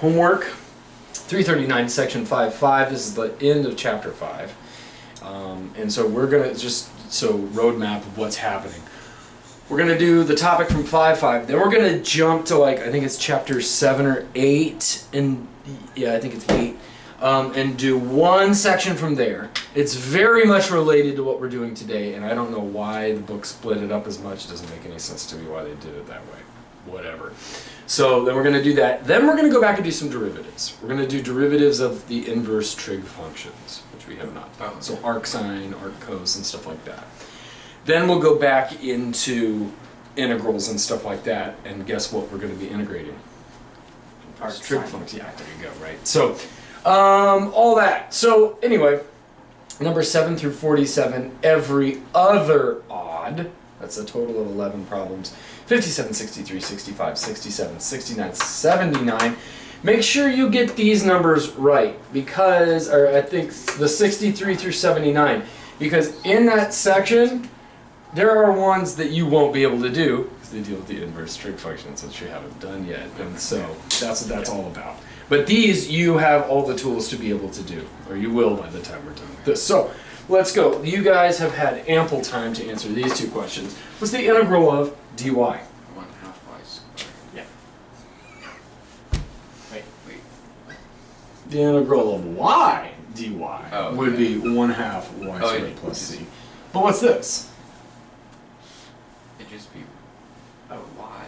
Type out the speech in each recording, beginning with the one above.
homework. 339, section 5.5. This is the end of chapter 5. And so we're going to just, roadmap of what's happening. We're going to do the topic from 5.5. Then we're going to jump to, like, I think it's chapter 7 or 8. And yeah, I think it's 8. And do one section from there. It's very much related to what we're doing today, and I don't know why the book split it up as much. It doesn't make any sense to me why they did it that way. Whatever. So then we're going to do that. Then we're going to go back and do some derivatives. We're going to do derivatives of the inverse trig functions, which we have not done. So arc sine, arc cos, and stuff like that. Then we'll go back into integrals and stuff like that, and guess what we're going to be integrating? Arc trig functions. Yeah, there you go, right? So all that. So anyway, number 7 through 47, every other odd. That's a total of 11 problems. 57, 63, 65, 67, 69, 79. Make sure you get these numbers right because, or I think the 63 through 79, because in that section, there are ones that you won't be able to do because they deal with the inverse trig functions, which you haven't done yet. And so that's what that's all about. But these you have all the tools to be able to do, or you will by the time we're done with this. So let's go. You guys have had ample time to answer these two questions. What's the integral of dy? 1/2 y squared. Yeah. Wait. The integral of y dy would be 1/2 y squared plus c. But what's this? It'd just be y.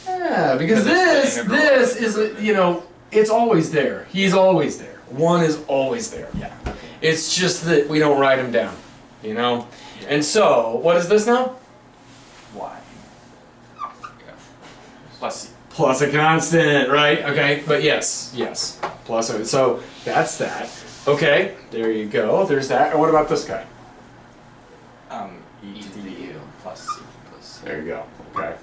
Yeah, because this is, you know, it's always there. He's always there. 1 is always there. Yeah. Okay. It's just that we don't write him down, you know? Yeah. And so, what is this now? Y. Yeah. Plus c. Plus a constant, right? Okay, but yes. Plus a, so that's that. Okay, there you go. There's that. And what about this guy? E to the u plus c plus c. There you go. Okay.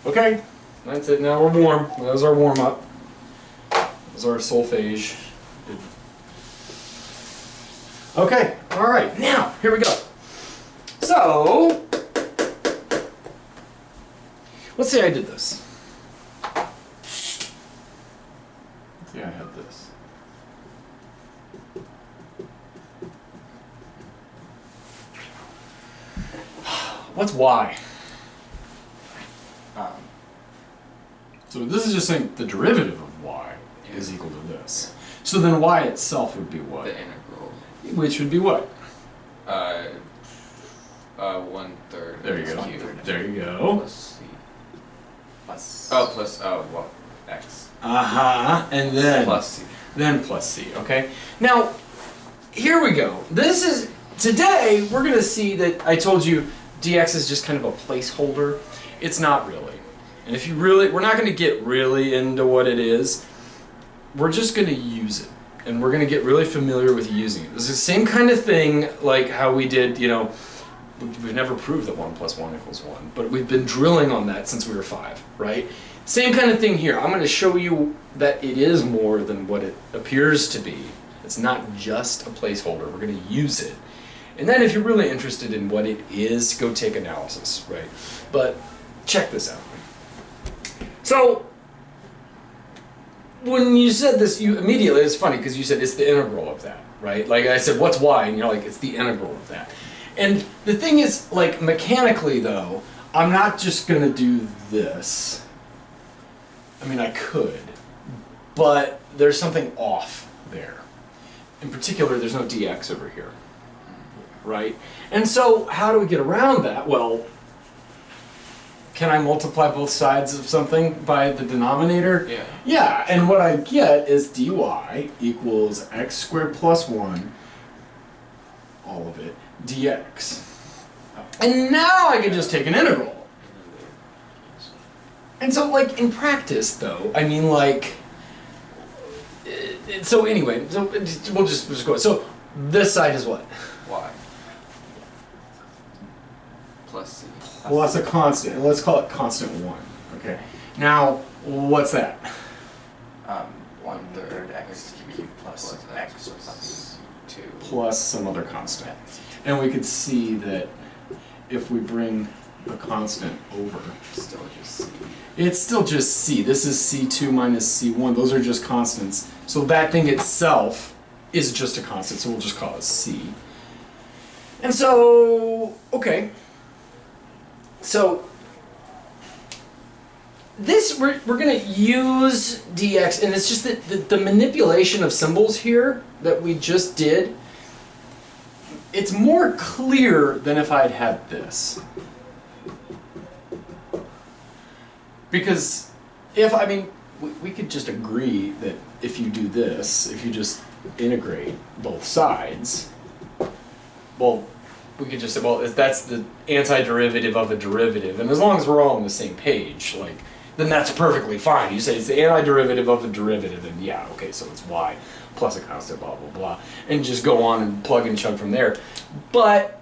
Okay, that's it. Now we're warm. That was our warm up. That was our solfege. Okay, all right. Now, here we go. So, let's say I did this. Let's say I had this. What's y? So this is just saying the derivative of y is equal to this. So then y itself would be what? The integral. Which would be what? 1/3. There you go. Cubed. There you go. Plus c. Plus x. And then Plus c. Then plus c. Okay. Now, here we go. This is today we're going to see that I told you dx is just kind of a placeholder. It's not really. And if you really, we're not going to get really into what it is. We're just going to use it. And we're going to get really familiar with using it. It's the same kind of thing like how we did, you know, we've never proved that 1 + 1 = 1. But we've been drilling on that since we were 5, right? Same kind of thing here. I'm going to show you that it is more than what it appears to be. It's not just a placeholder. We're going to use it. And then if you're really interested in what it is, go take analysis, right? But check this out. So, when you said this, you immediately, it's funny because you said it's the integral of that, right? Like I said, what's y? And you're like, it's the integral of that. And the thing is, like mechanically though, I'm not just going to do this. I mean, I could, but there's something off there. In particular, there's no dx over here, right? And so, how do we get around that? Well, can I multiply both sides of something by the denominator? Yeah. Yeah, and what I get is dy equals x squared plus 1, all of it, dx. And now I can just take an integral. And so, like, in practice, though, I mean, like, so anyway, so we'll just go. So, this side is what? Y. Plus c. Plus a constant, and let's call it constant 1, okay? Now, what's that? 1/3 x cubed plus x plus 2. Plus some other constant. And we could see that if we bring a constant over. Still just C. It's still just C. This is C2 minus C1. Those are just constants. So that thing itself is just a constant, so we'll just call it C. And so, okay. So this, we're going to use dx, and it's just that the manipulation of symbols here that we just did, it's more clear than if I'd had this. Because we could just agree that if you do this, if you just integrate both sides, well, we could just say, well, that's the antiderivative of a derivative, and as long as we're all on the same page, like, then that's perfectly fine. You say it's the antiderivative of a derivative, and yeah, okay, so it's y plus a constant, blah, blah, blah, and just go on and plug and chug from there. But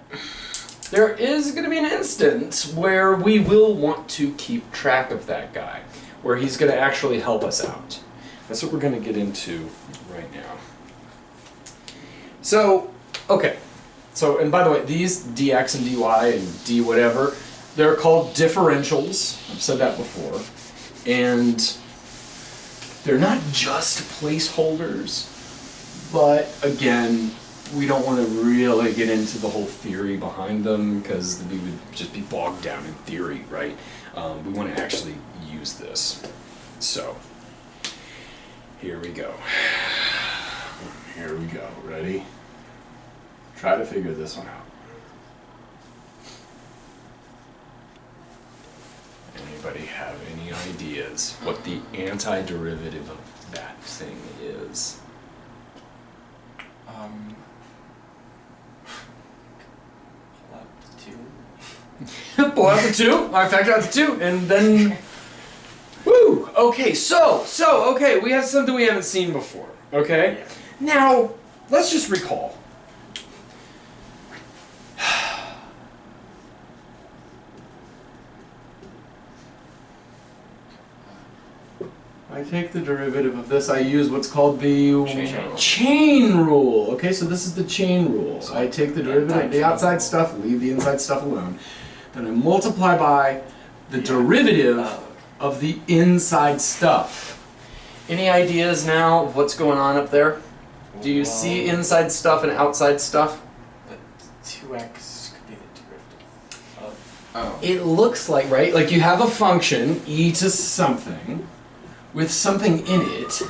there is going to be an instance where we will want to keep track of that guy, where he's going to actually help us out. That's what we're going to get into right now. So, okay. So, and by the way, these dx and dy and d whatever, they're called differentials. I've said that before. And they're not just placeholders, but again, we don't want to really get into the whole theory behind them because we would just be bogged down in theory, right? We want to actually use this. So, here we go. Here we go. Ready? Try to figure this one out. Anybody have any ideas what the antiderivative of that thing is? Pull out the 2. Pull out the 2. I factor out the 2, and then, woo. Okay, so okay, we have something we haven't seen before. Okay, Yeah. now let's just recall. I take the derivative of this, I use what's called the chain rule. Okay, so this is the chain rule. So I take the derivative of the outside stuff, leave the inside stuff alone. Then I multiply by the derivative of the inside stuff. Any ideas now of what's going on up there? Do you see inside stuff and outside stuff? But 2x could be the derivative of... Oh. It looks like, right? Like you have a function, e to something, with something in it,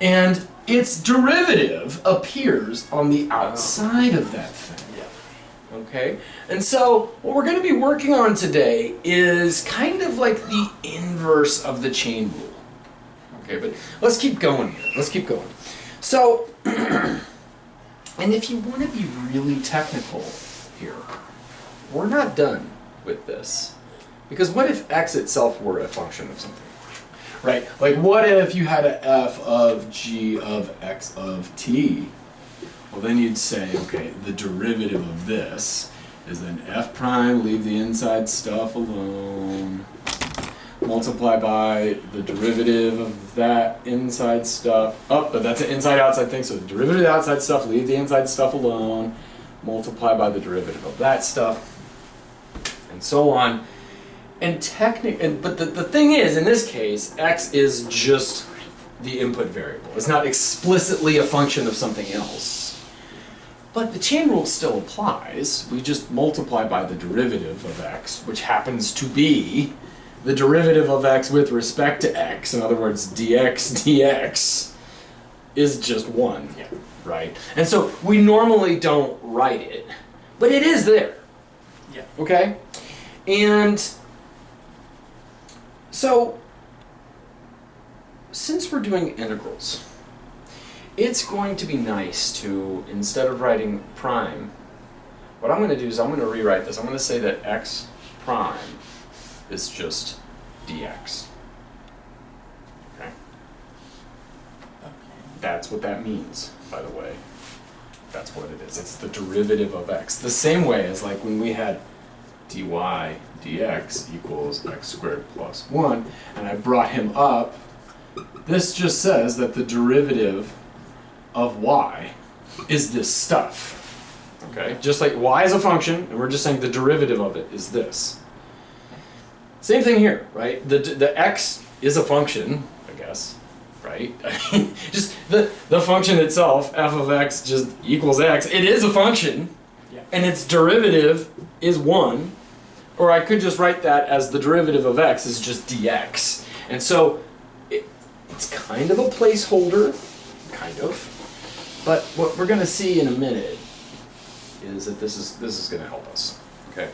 and its derivative appears on the outside of that thing. Yeah. Okay? And so, what we're going to be working on today is kind of like the inverse of the chain rule. Okay, but let's keep going here. Let's keep going. So, and if you want to be really technical here, we're not done with this. Because what if x itself were a function of something? Right? Like what if you had a f of g of x of t? Well, then you'd say, okay, the derivative of this is then f prime, leave the inside stuff alone, multiply by the derivative of that inside stuff. Oh, but that's an inside-outside thing, so the derivative of the outside stuff, leave the inside stuff alone, multiply by the derivative of that stuff, and so on. And but the thing is, in this case, x is just the input variable. It's not explicitly a function of something else. But the chain rule still applies. We just multiply by the derivative of x, which happens to be the derivative of x with respect to x. In other words, dx is just 1, Yeah. right? And so we normally don't write it, but it is there. Yeah. Okay? And so, since we're doing integrals, it's going to be nice to, instead of writing prime, what I'm going to do is I'm going to rewrite this. I'm going to say that x prime is just dx. Okay? That's what that means, by the way. That's what it is. It's the derivative of x. The same way as like when we had dy dx equals x squared plus 1, and I brought him up, this just says that the derivative of y is this stuff. Okay, just like y is a function, and we're just saying the derivative of it is this. Same thing here, right? The x is a function, I guess, right? Just the function itself, f of x just equals x. It is a function, Yeah. and its derivative is 1. Or I could just write that as the derivative of x is just dx. And so it's kind of a placeholder, kind of. But what we're going to see in a minute is that this is going to help us. Okay.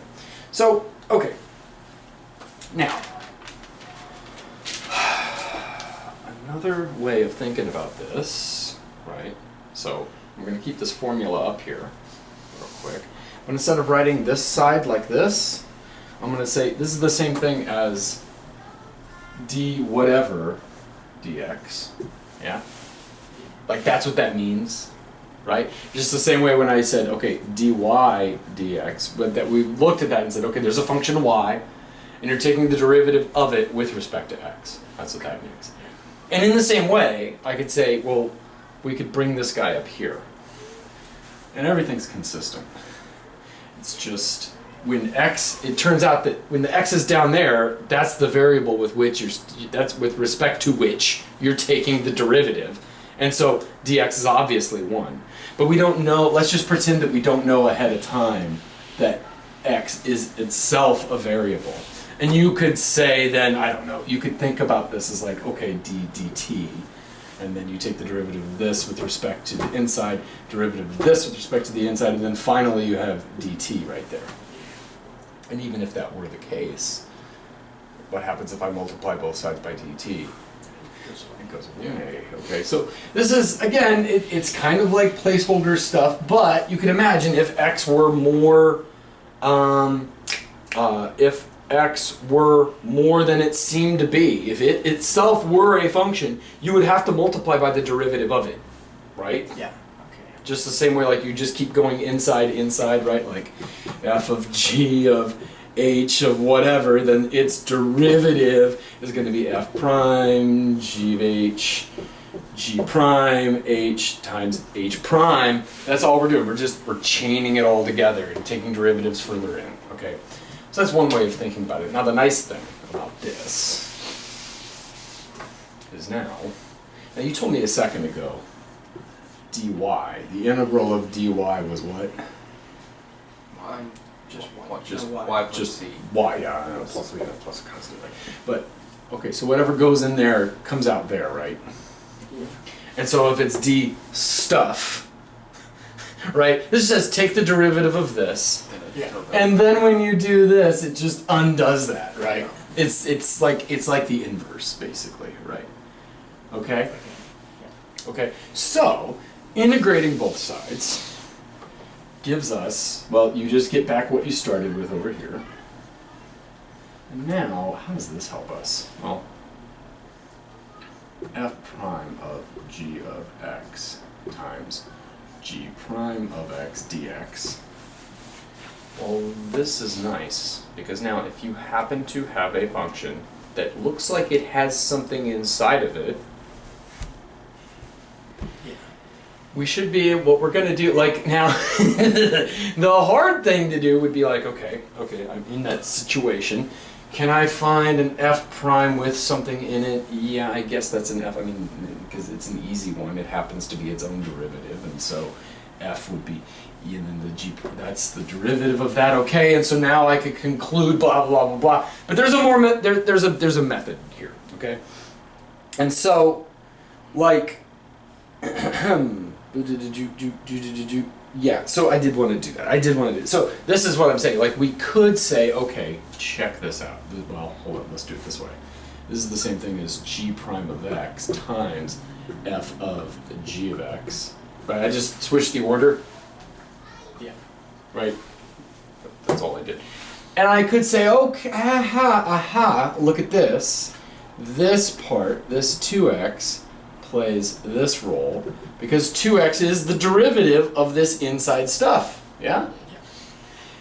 So, okay. Now, another way of thinking about this, right? So, I'm going to keep this formula up here real quick. But instead of writing this side like this, I'm going to say this is the same thing as d whatever dx. Yeah? Like that's what that means, right? Just the same way when I said, okay, dy dx, but that we looked at that and said, okay, there's a function y, and you're taking the derivative of it with respect to x. That's what that means. And in the same way, I could say, well, we could bring this guy up here. And everything's consistent. It's just when x, it turns out that when the x is down there, that's the variable with which that's with respect to which you're taking the derivative. And so dx is obviously 1. But we don't know, let's just pretend that we don't know ahead of time that x is itself a variable. And you could say then, I don't know, you could think about this as like, okay, d dt. And then you take the derivative of this with respect to the inside, derivative of this with respect to the inside, and then finally you have dt right there. And even if that were the case, what happens if I multiply both sides by dt? It goes away. Okay, so this is, again, it's kind of like placeholder stuff, but you can imagine if x were more, if x were more than it seemed to be, if it itself were a function, you would have to multiply by the derivative of it, right? Yeah. Okay. Just the same way, like you just keep going inside, right? Like f of g of h of whatever, then its derivative is going to be f prime g of h g prime h times h prime. That's all we're doing. We're chaining it all together and taking derivatives further in. Okay, so that's one way of thinking about it. Now the nice thing about this is now you told me a second ago dy, the integral of dy was what? Just Just y. y plus Just c. y, yeah, I know, plus v, that's plus a constant, right? But, okay, so whatever goes in there comes out there, right? Yeah. And so if it's d stuff, right? This says take the derivative of this, Yeah. and then when you do this, it just undoes that, right? It's like the inverse, basically, right? Okay? Okay, so integrating both sides gives us, well, you just get back what you started with over here. And now, how does this help us? Well, f prime of g of x times g prime of x dx. Well, this is nice, because now if you happen to have a function that looks like it has something inside of it, we should be, what we're going to do, like now, the hard thing to do would be like, okay, I'm in that situation. Can I find an f prime with something in it? Yeah, I guess that's an f, I mean, because it's an easy one. It happens to be its own derivative, and so f would be, and then the g, that's the derivative of that, okay, and so now I could conclude blah, blah, blah, blah. But there's a more, there's a method here, okay? And so, like, yeah, so I did want to do that. So this is what I'm saying. Like, we could say, okay, check this out. Well, hold on, let's do it this way. This is the same thing as g prime of x times f of g of x. Right, I just switched the order. Yeah. Right? That's all I did. And I could say, okay, aha, look at this. This part, this 2x, plays this role because 2x is the derivative of this inside stuff. Yeah?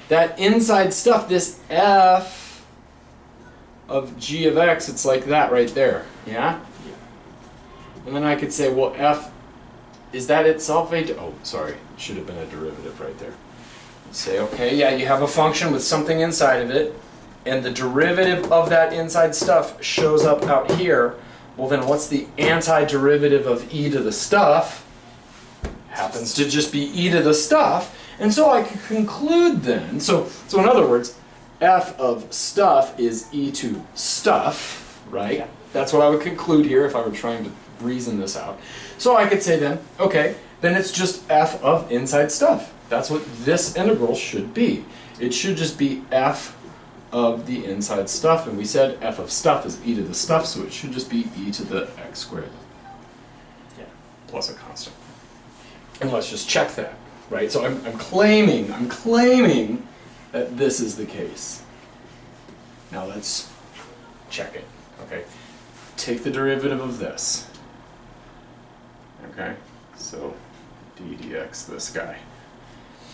That inside stuff, this f of g of x, it's like that right there. Yeah? And then I could say, well, f, is that itself a, oh, sorry, should have been a derivative right there. say, okay, yeah, you have a function with something inside of it, and the derivative of that inside stuff shows up out here. Well, then what's the antiderivative of e to the stuff? Happens to just be e to the stuff. And so I can conclude then, so in other words, f of stuff is e to stuff, right? Yeah. That's what I would conclude here if I were trying to reason this out. So I could say then, okay, then it's just f of inside stuff. That's what this integral should be. It should just be f of the inside stuff, and we said f of stuff is e to the stuff, so it should just be e to the x squared. Yeah. Plus a constant. And let's just check that, right? So I'm claiming that this is the case. Now let's check it, okay? Take the derivative of this. Okay, so d dx, this guy.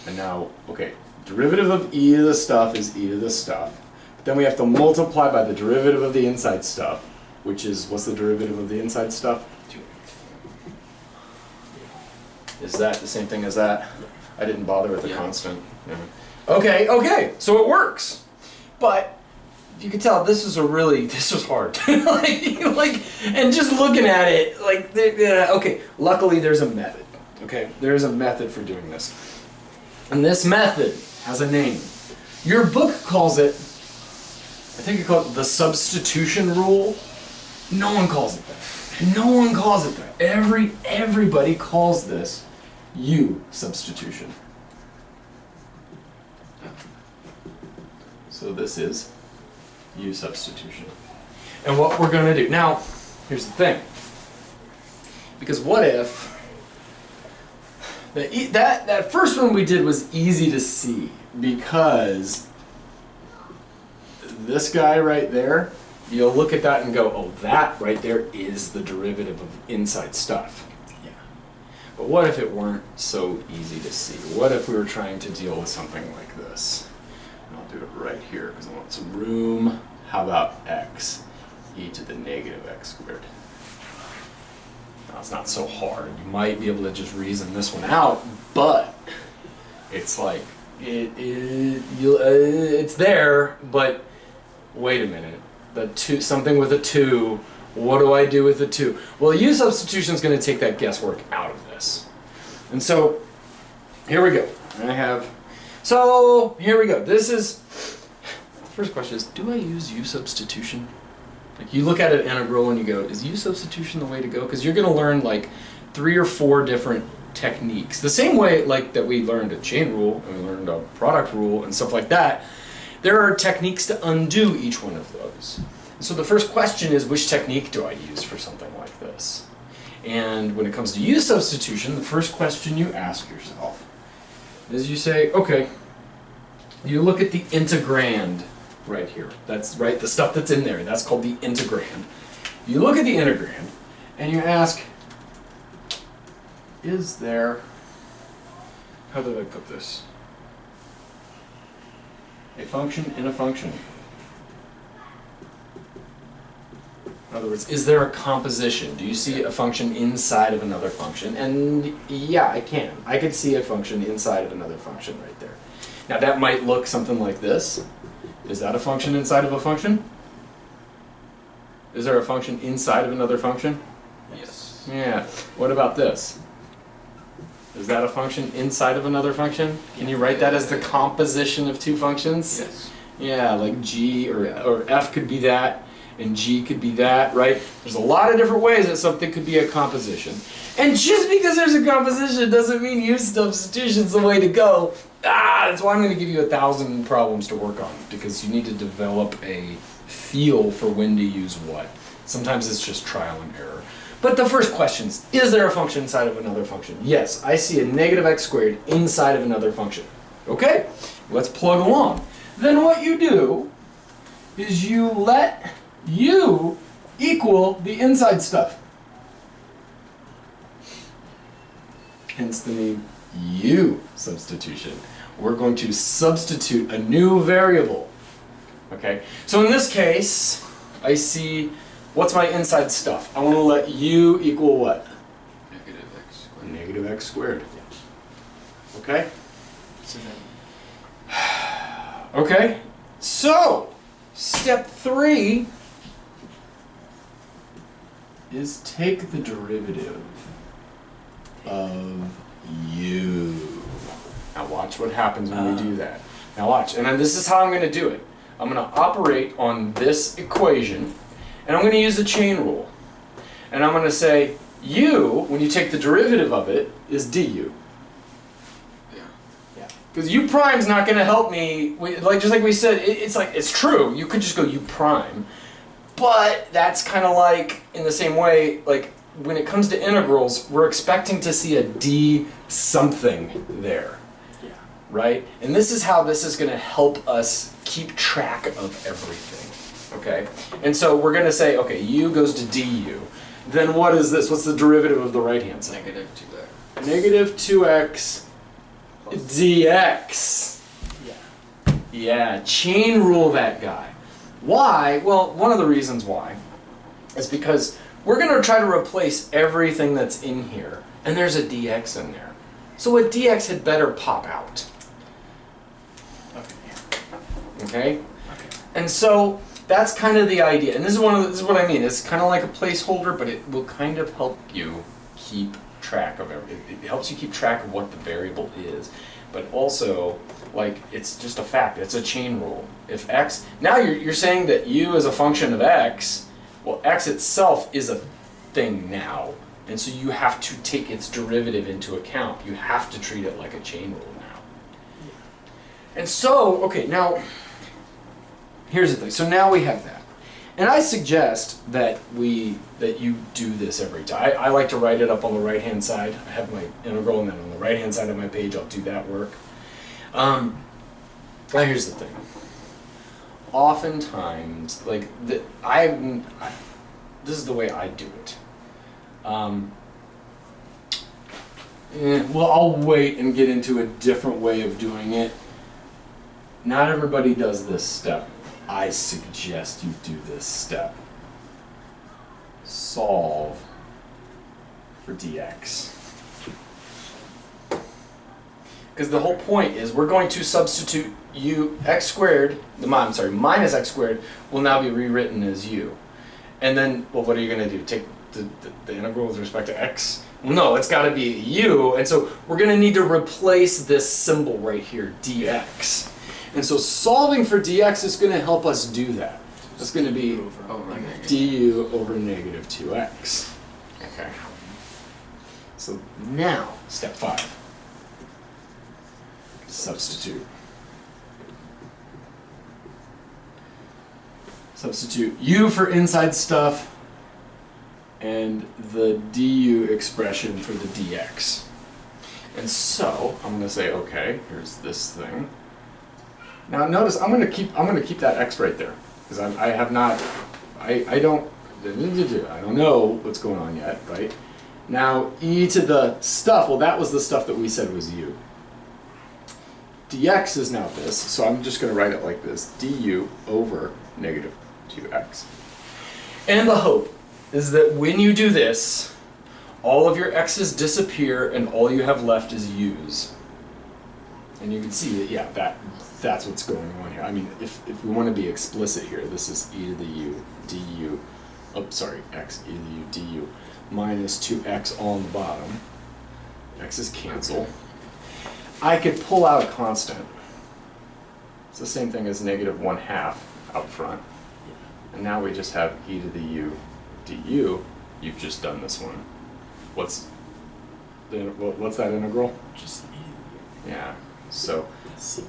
And now, okay, derivative of e to the stuff is e to the stuff. But then we have to multiply by the derivative of the inside stuff, which is, what's the derivative of the inside stuff? 2x. Is that the same thing as that? I didn't bother with the Yeah. constant. Yeah. Okay, so it works. But you can tell this was hard. And just looking at it, okay, luckily there's a method. Okay, there's a method for doing this. And this method has a name. Your book calls it, I think it calls it the substitution rule. No one calls it that. No one calls it that. Everybody calls this u-Substitution. So this is u-Substitution. And what we're going to do, now, here's the thing. Because what if, that first one we did was easy to see, because this guy right there, you'll look at that and go, oh, that right there is the derivative of inside stuff. Yeah. But what if it weren't so easy to see? What if we were trying to deal with something like this? And I'll do it right here because I want some room. How about x? E to the negative x squared. Now it's not so hard. You might be able to just reason this one out, but it's like, it's there, but wait a minute. Something with a 2. What do I do with the 2? Well, u-Substitution is going to take that guesswork out of this. And so, here we go. Here we go. This is, the first question is, do I use u-Substitution? Like, you look at an integral and you go, is u-Substitution the way to go? Because you're going to learn like 3 or 4 different techniques. The same way like that we learned a chain rule, and we learned a product rule, and stuff like that. There are techniques to undo each one of those. So the first question is, which technique do I use for something like this? And when it comes to u-Substitution, the first question you ask yourself is you say, okay, you look at the integrand right here. That's right, the stuff that's in there. That's called the integrand. You look at the integrand and you ask, is there, how did I put this? A function in a function. In other words, is there a composition? Do you see a function inside of another function? And yeah, I can. I could see a function inside of another function right there. Now that might look something like this. Is that a function inside of a function? Is there a function inside of another function? Yes. Yeah. What about this? Is that a function inside of another function? Can you write that as the composition of 2 functions? Yes. Yeah, like g or f could be that, and g could be that, right? There's a lot of different ways that something could be a composition. And just because there's a composition doesn't mean u-Substitution's the way to go. That's why I'm going to give you 1,000 problems to work on, because you need to develop a feel for when to use what. Sometimes it's just trial and error. But the first question is there a function inside of another function? Yes, I see a negative x squared inside of another function. Okay, let's plug along. Then what you do is you let u equal the inside stuff. Hence the name u-Substitution. We're going to substitute a new variable. Okay, so in this case, I see, what's my inside stuff? I want to let u equal what? Negative x squared. Negative x squared. Yeah. Okay? So then Okay, so step 3 is take the derivative of u. Now watch what happens when we do that. Now watch, and then this is how I'm going to do it. I'm going to operate on this equation, and I'm going to use the chain rule. And I'm going to say u, when you take the derivative of it, is du. Because u prime's not going to help me, just like we said, it's true, you could just go u prime. But that's kind of like, in the same way, like when it comes to integrals, we're expecting to see a d something there. Yeah. Right? And this is how this is going to help us keep track of everything. Okay? And so we're going to say, okay, u goes to du. Then what is this? What's the derivative of the right-hand side? Negative 2x. Negative 2x dx. Yeah. Yeah, chain rule that guy. Why? Well, one of the reasons why is because we're going to try to replace everything that's in here, and there's a dx in there. So a dx had better pop out. Okay? And so that's kind of the idea. And this is what I mean. It's kind of like a placeholder, but it will kind of help you keep track of everything. It helps you keep track of what the variable is. But also, like, it's just a fact. It's a chain rule. If x, now you're saying that u is a function of x. Well, x itself is a thing now. And so you have to take its derivative into account. You have to treat it like a chain rule now. And so, okay, now, here's the thing. So now we have that. And I suggest that you do this every time. I like to write it up on the right-hand side. I have my integral, and then on the right-hand side of my page, I'll do that work. Now here's the thing. Oftentimes, like, this is the way I do it. Well, I'll wait and get into a different way of doing it. Not everybody does this step. I suggest you do this step. Solve for dx. Because the whole point is we're going to substitute x squared, minus x squared will now be rewritten as u. And then, well, what are you going to do? Take the integral with respect to x? Well, no, it's got to be u. And so we're going to need to replace this symbol right here, dx. And so solving for dx is going to help us do that. It's going to be du over negative 2x. Okay. So now, step 5. Substitute. Substitute u for inside stuff and the du expression for the dx. And so I'm going to say, okay, here's this thing. Now notice I'm going to keep that x right there because I don't know what's going on yet, right? Now e to the stuff, well, that was the stuff that we said was u. Dx is now this, so I'm just going to write it like this, du over negative 2x. And the hope is that when you do this, all of your x's disappear and all you have left is u's. And you can see that, yeah, that's what's going on here. I mean, if we want to be explicit here, this is e to the u du, x e to the u du minus 2x on the bottom. X's cancel. I could pull out a constant. It's the same thing as negative 1/2 out front. And now we just have e to the u du. You've just done this one. What's that integral? Just e to the u. Yeah. So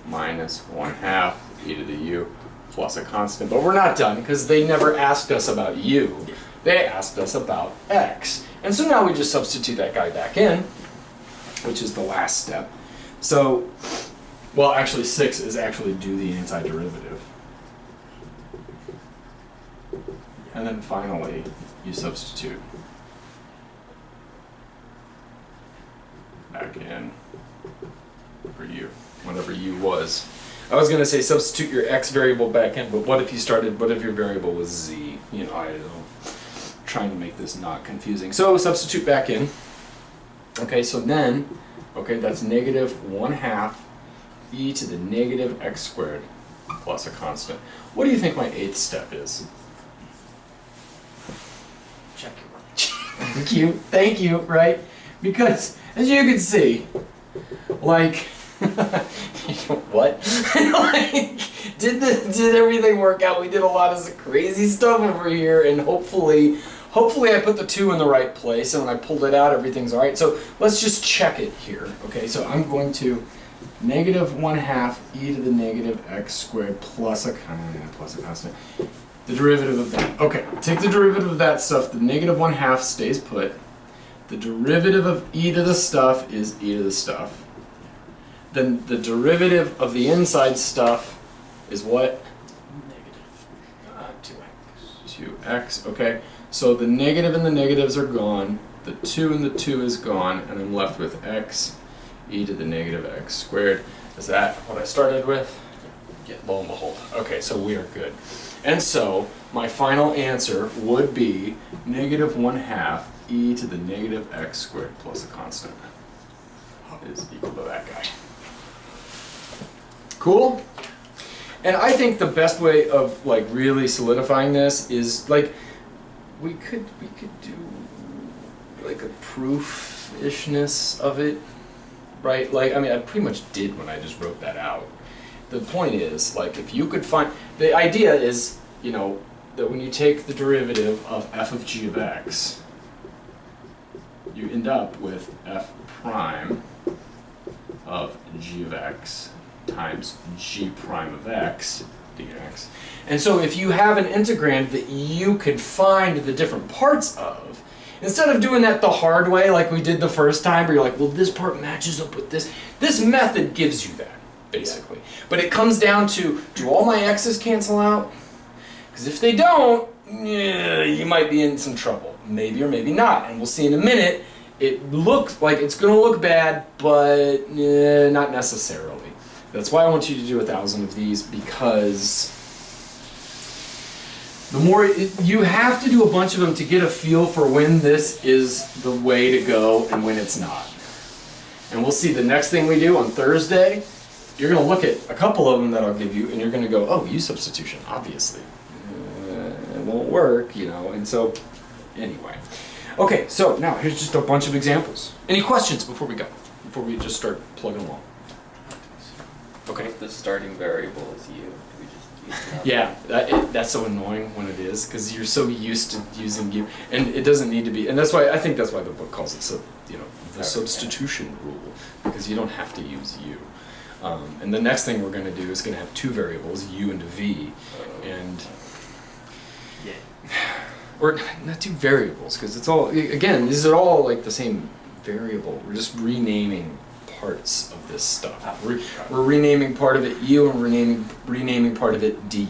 minus 1/2 e to the u plus a constant. But we're not done because they never asked us about u. They asked us about x. And so now we just substitute that guy back in, which is the last step. So, well, actually 6 is actually do the antiderivative. And then finally, you substitute back in for u, whatever u was. I was going to say substitute your x variable back in, but what if your variable was z? You know, I don't know. Trying to make this not confusing. So substitute back in. Okay, so then, okay, that's negative 1/2 e to the negative x squared plus a constant. What do you think my 8th step is? Check your work. Thank you, right? Because, as you can see, like, what? Like, did everything work out? We did a lot of crazy stuff over here, and hopefully I put the 2 in the right place, and when I pulled it out, everything's all right. So let's just check it here, okay? So I'm going to -1/2 e to the negative x squared plus a constant. The derivative of that. Okay, take the derivative of that stuff. The -1/2 stays put. The derivative of e to the stuff is e to the stuff. Then the derivative of the inside stuff is what? -2x. 2x, okay. So the negative and the negatives are gone. The 2 and the 2 is gone, and I'm left with x e to the negative x squared. Is that what I started with? Yeah, lo and behold. Okay, so we are good. And so my final answer would be -1/2 e to the negative x squared plus a constant is equal to that guy. Cool? And I think the best way of like really solidifying this is like we could do like a proof-ishness of it, right? Like, I mean, I pretty much did when I just wrote that out. The point is, like, if you could find, the idea is, you know, that when you take the derivative of f of g of x, you end up with f prime of g of x times g prime of x dx. And so if you have an integrand that you could find the different parts of, instead of doing that the hard way like we did the first time, where you're like, well, this part matches up with this, this method gives you that, basically. But it comes down to, do all my x's cancel out? Because if they don't, yeah, you might be in some trouble. Maybe or maybe not. And we'll see in a minute, it looks like it's going to look bad, but not necessarily. That's why I want you to do 1,000 of these, because the more you have to do a bunch of them to get a feel for when this is the way to go and when it's not. And we'll see the next thing we do on Thursday. You're going to look at a couple of them that I'll give you, and you're going to go, oh, u-substitution, obviously. It won't work, you know, and so, anyway. Okay, so now here's just a bunch of examples. Any questions before we go? Before we just start plugging along? Okay. If the starting variable is u, do we just use that? Yeah, that's so annoying when it is, because you're so used to using u, and it doesn't need to be, and that's why, I think that's why the book calls it, so, you know, the substitution rule, because you don't have to use u. And the next thing we're going to do is going to have 2 variables, u and v, and, or not 2 variables, because it's all, again, these are all like the same variable, we're just renaming parts of this stuff. We're renaming part of it u, and renaming part of it du,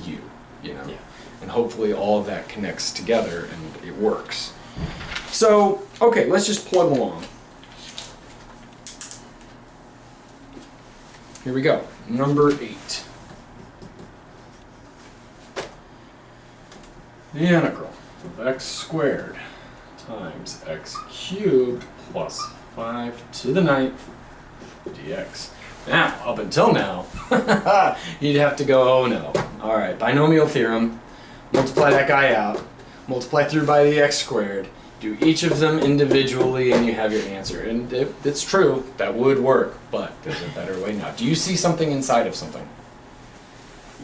you know? Yeah. And hopefully all of that connects together and it works. So, okay, let's just plug along. Here we go, number 8. The integral of x squared times x cubed plus 5 to the 9th dx. Now, up until now, you'd have to go, oh no. Alright, binomial theorem, multiply that guy out, multiply through by the x squared, do each of them individually, and you have your answer. And it's true, that would work, but there's a better way now. Do you see something inside of something?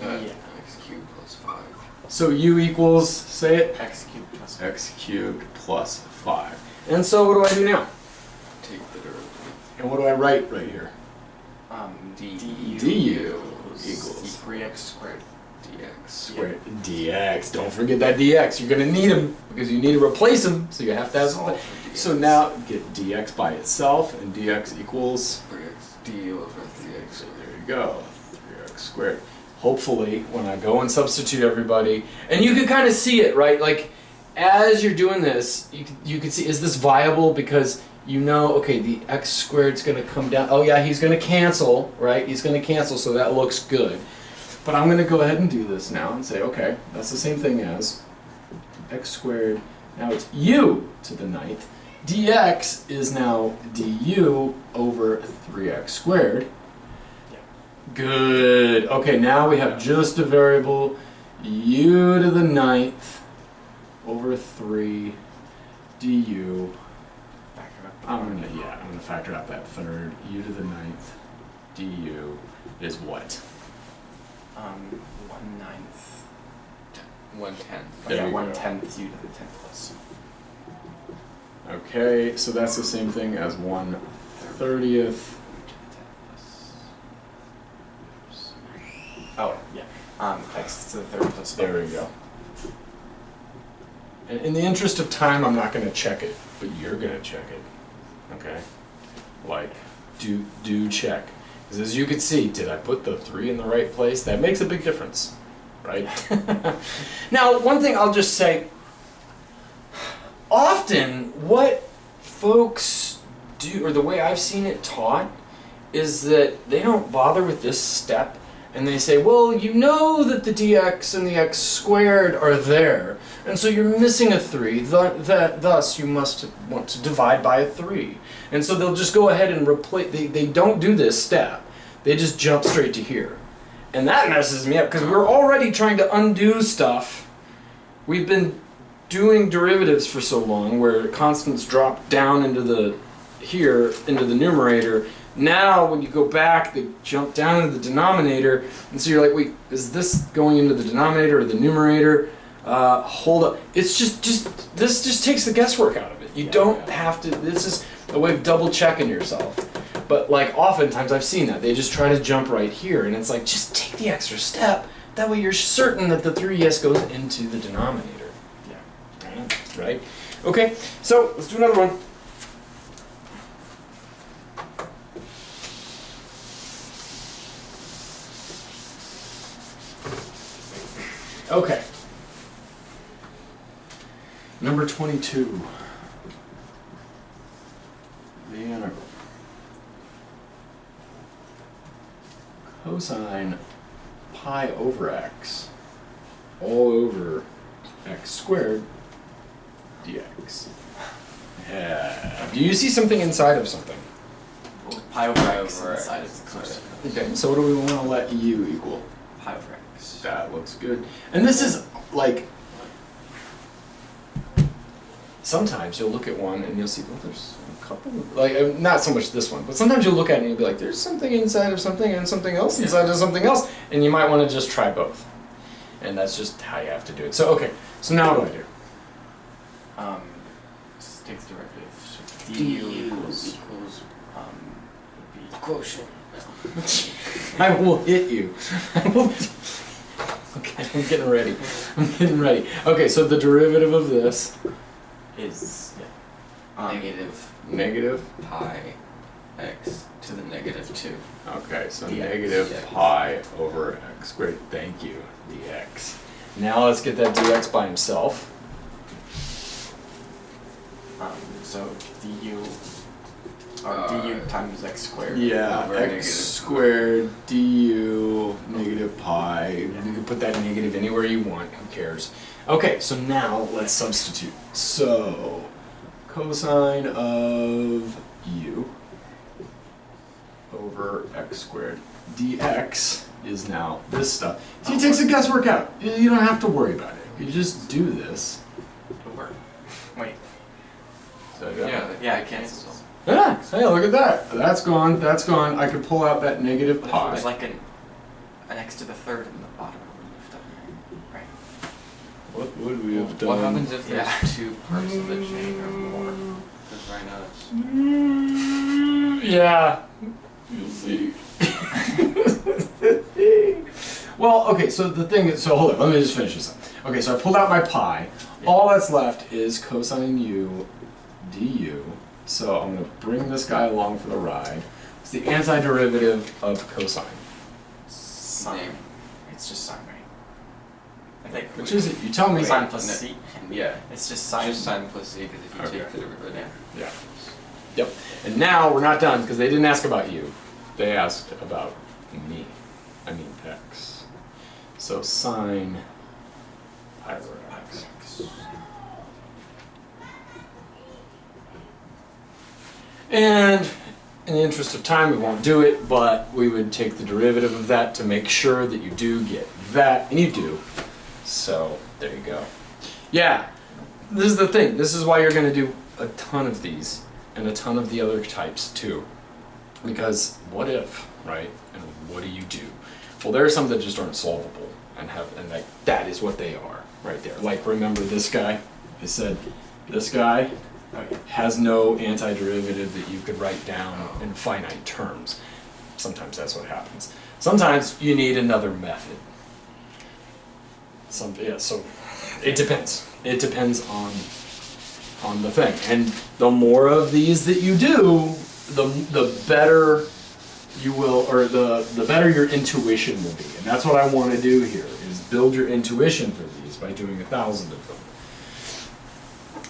Yeah. X cubed plus 5. So u equals, say it, X cubed plus x cubed plus 5. And so what do I do now? Take the derivative. And what do I write right here? du du equals equals 3x squared. dx. Squared dx. Don't forget that dx. You're going to need them because you need to replace them. So you have to have something. So now get dx by itself, and dx equals 3x du over 3x. So there you go, 3x squared. Hopefully, when I go and substitute everybody, and you can kind of see it, right? Like, as you're doing this, you can see, is this viable? Because you know, okay, the x squared's going to come down. Oh yeah, he's going to cancel, right? He's going to cancel, so that looks good. But I'm going to go ahead and do this now and say, okay, that's the same thing as x squared. Now it's u to the 9th. Dx is now du over 3x squared. Good. Okay, now we have just a variable u to the 9th over 3 du. Factor up. I'm gonna factor out that third. U to the 9th du is what? 1/9. 1/10. There Yeah, you go. 1/10 u to the 10th plus. Okay, so that's the same thing as 1/30th. Oh, yeah. X to the 3rd plus. There we go. And in the interest of time, I'm not going to check it, but you're going to check it. Okay? Like, do check. Because as you can see, did I put the 3 in the right place? That makes a big difference, right? Now, one thing I'll just say, often what folks do, or the way I've seen it taught, is that they don't bother with this step. And they say, well, you know that the dx and the x squared are there, and so you're missing a 3, thus you must want to divide by a 3. And so they'll just go ahead and replace, they don't do this step, they just jump straight to here. And that messes me up, because we're already trying to undo stuff. We've been doing derivatives for so long, where constants drop down into the numerator. Now, when you go back, they jump down into the denominator, and so you're like, wait, is this going into the denominator or the numerator? Hold up. It's this just takes the guesswork out of it. You don't have to, this is a way of double checking yourself. But like, oftentimes I've seen that. They just try to jump right here, and it's like, just take the extra step. That way you're certain that the 3s goes into the denominator. Yeah. Right? Okay, so let's do another one. Okay. Number 22. The integral. Cosine pi over x all over x squared dx. Yeah. Do you see something inside of something? Well, pi over x over inside x. of the cosine. Okay, so what do we want to let u equal? Pi over x. That looks good. And this is like, sometimes you'll look at one and you'll see, well, there's a couple, like, not so much this one, but sometimes you'll look at it and you'll be like, there's something inside of something and something else inside of something else, and you might want to just try both. And that's just how you have to do it. So, okay, so now what do I do? Just take the derivative. So du du equals would be quotient. I will hit you. I will. Okay, I'm getting ready. I'm getting ready. Okay, so the derivative of this, is Negative negative. pi x to the -2. Okay, so dx. negative Dx. pi over x squared. Thank you, dx. Now let's get that dx by himself. So du du times x squared. Yeah, over x negative squared du negative pi. You can put that negative anywhere you want. Who cares? Okay, so now let's substitute. So cosine of u over x squared dx is now this stuff. See, it takes the guesswork out. You don't have to worry about it. You just do this. It'll work. Wait. So Yeah, I cancel. yeah, hey, look at that. That's gone. That's gone. I could pull out that negative But if pi. it was like an x to the 3rd in the bottom, it would lift up. Right. What would we have done? What happens if there's Yeah. 2 parts of the chain or more? Because right now it's Yeah, you'll see. Well, okay, so the thing is, so hold on, let me just finish this up. Okay, so I pulled out my pi. Yeah. All that's left is cosine u du. So I'm going to bring this guy along for the ride. It's the antiderivative of cosine. Sine. It's just sine, right? I think. Which is it? You tell me. Sine plus no. c. yeah. It's just sine. Just sine plus c because if you Okay. take the derivative. Yeah. Yep. And now we're not done because they didn't ask about you. They asked about me. I mean x. So sine pi over x. And in the interest of time, we won't do it, but we would take the derivative of that to make sure that you do get that, and you do. So, there you go. Yeah, this is the thing. This is why you're going to do a ton of these, and a ton of the other types too. Because what if, right? And what do you do? Well, there are some that just aren't solvable, and that is what they are, right there. Like, remember this guy? I said, this guy has no antiderivative that you could write down in finite terms. Sometimes that's what happens. Sometimes you need another method. So it depends. It depends on the thing. And the more of these that you do, the better you will, or the better your intuition will be. And that's what I want to do here, is build your intuition for these by doing 1,000 of them.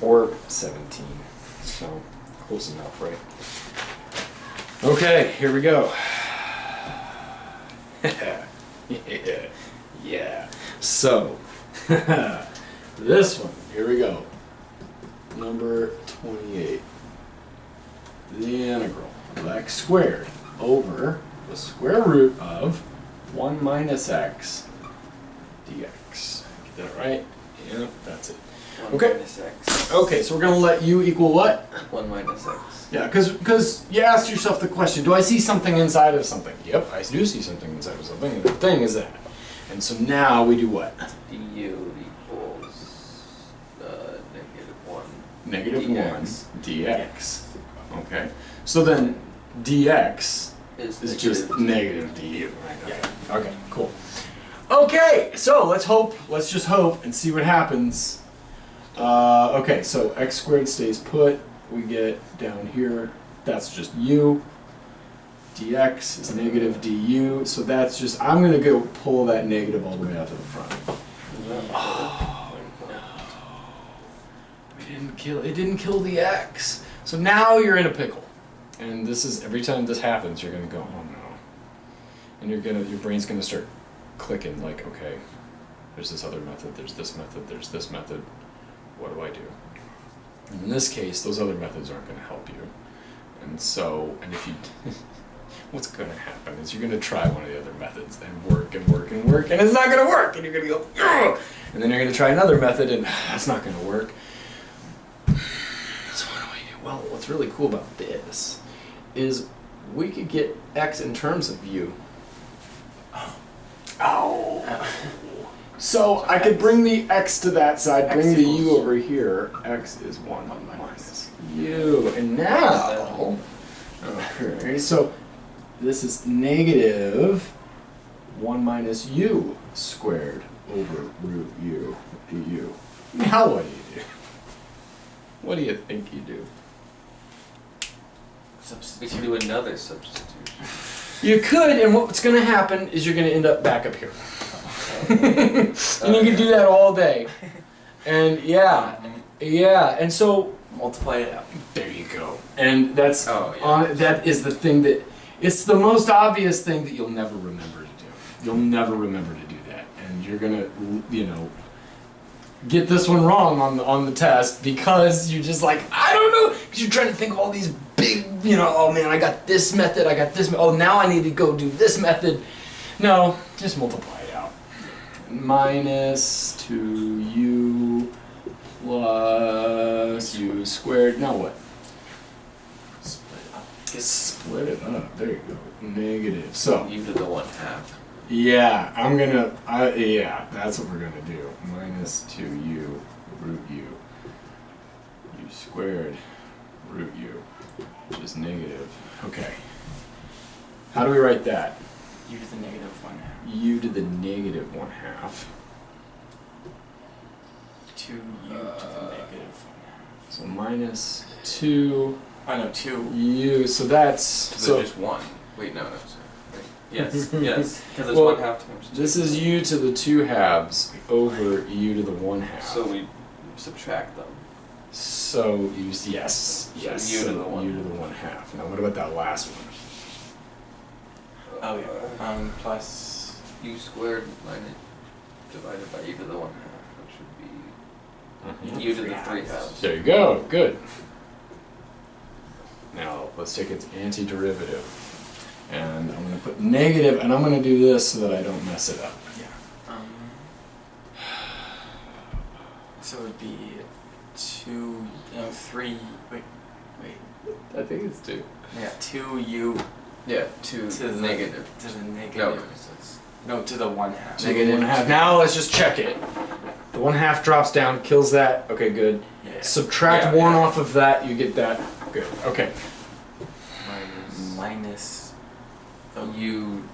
Or 17. So, close enough, right? Okay, here we go. Yeah. So, this one, here we go. Number 28. The integral of x squared over the square root of 1 minus x dx. Get that right? Yeah, that's it. 1 Okay. minus x. Okay, so we're going to let u equal what? 1 minus x. Yeah, because you asked yourself the question, do I see something inside of something? Yep, I do see something inside of something, and the thing is that. And so now we do what? du equals -1. -1 dx. Okay, so then dx is just negative du. Yeah. Okay, cool. Okay, so let's just hope and see what happens. Okay, so x squared stays put. We get down here, that's just u. Dx is negative du, so that's just, I'm going to go pull that negative all the way out to the front. Oh, no. It didn't kill the x. So now you're in a pickle. And this is, every time this happens, you're going to go, oh no. And your brain's going to start clicking like, okay, there's this other method, there's this method, there's this method. What do I do? And in this case, those other methods aren't going to help you. And so, and if you, what's going to happen is you're going to try one of the other methods and work and work and work, and it's not going to work. And you're going to go, ugh! And then you're going to try another method, and that's not going to work. So what do we do? Well, what's really cool about this is we could get x in terms of u. Oh. So I could bring the x to that side, bring the u over here. X is 1 minus u. And now, okay, so this is negative 1 minus u squared over root u du. Now what do you do? What do you think you do? We can do another substitution. You could, and what's going to happen is you're going to end up back up here. And you can do that all day. And yeah, and so Multiply it out. there you go. And that's Oh, yeah. that is the thing that, it's the most obvious thing that you'll never remember to do. You'll never remember to do that, and you're gonna, get this one wrong on the test because you're just like, I don't know, because you're trying to think of all these big, oh man, I got this method, oh now I need to go do this method. No, just multiply it out. Minus 2u plus u squared. Now what? Split it up. Split it up. There you go. Negative. So u to the 1/2. yeah, yeah, that's what we're gonna do. Minus 2u root u. U squared root u, which is negative. Okay. How do we write that? U to the negative 1/2. U to the negative 1/2. 2u to the negative 1/2. So minus 2 Oh no, 2. u. So that's So just 1. Wait, no, sorry. Wait. Yes, yes. Because it's Well, 1/2 times 2. this is u to the 2/2 over u to the 1/2. So we subtract them. So yes. u to so the 1. u to the 1/2. Now what about that last one? Oh yeah. Plus U squared minus divided by u to the 1/2, which would be u to the 3/2. There you go. Good. Now let's take its antiderivative. And I'm going to put negative, and I'm going to do this so that I don't mess it up. Yeah. So it would be 3. Wait. I think it's 2. Yeah, 2u Yeah, 2 to the negative. To the negative. No, 'cause that's No, to the 1/2. So the 1/2. Now let's just check it. The 1/2 drops down, kills that. Okay, good. Yeah. Subtract Yeah, 1 yeah. off of that, you get that. Good. Okay. Minus the u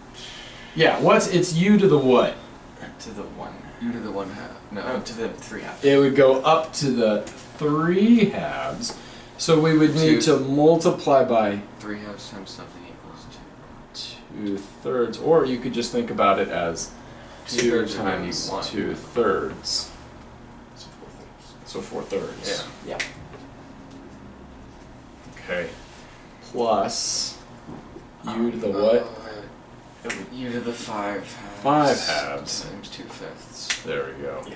Yeah, it's u to the what? to the 1. u to the 1/2. No, No, to the 3/2. It would go up to the 3/2. So we would need to multiply by 3/2 times something equals 2/3, or you could just think about it as 2 2/3 would times be 1. 2/3. So 4/3. Yeah. Yeah. Okay. Plus u to the what? U to the 5 halves. 5 halves. Times 2/5. There we go. Yeah.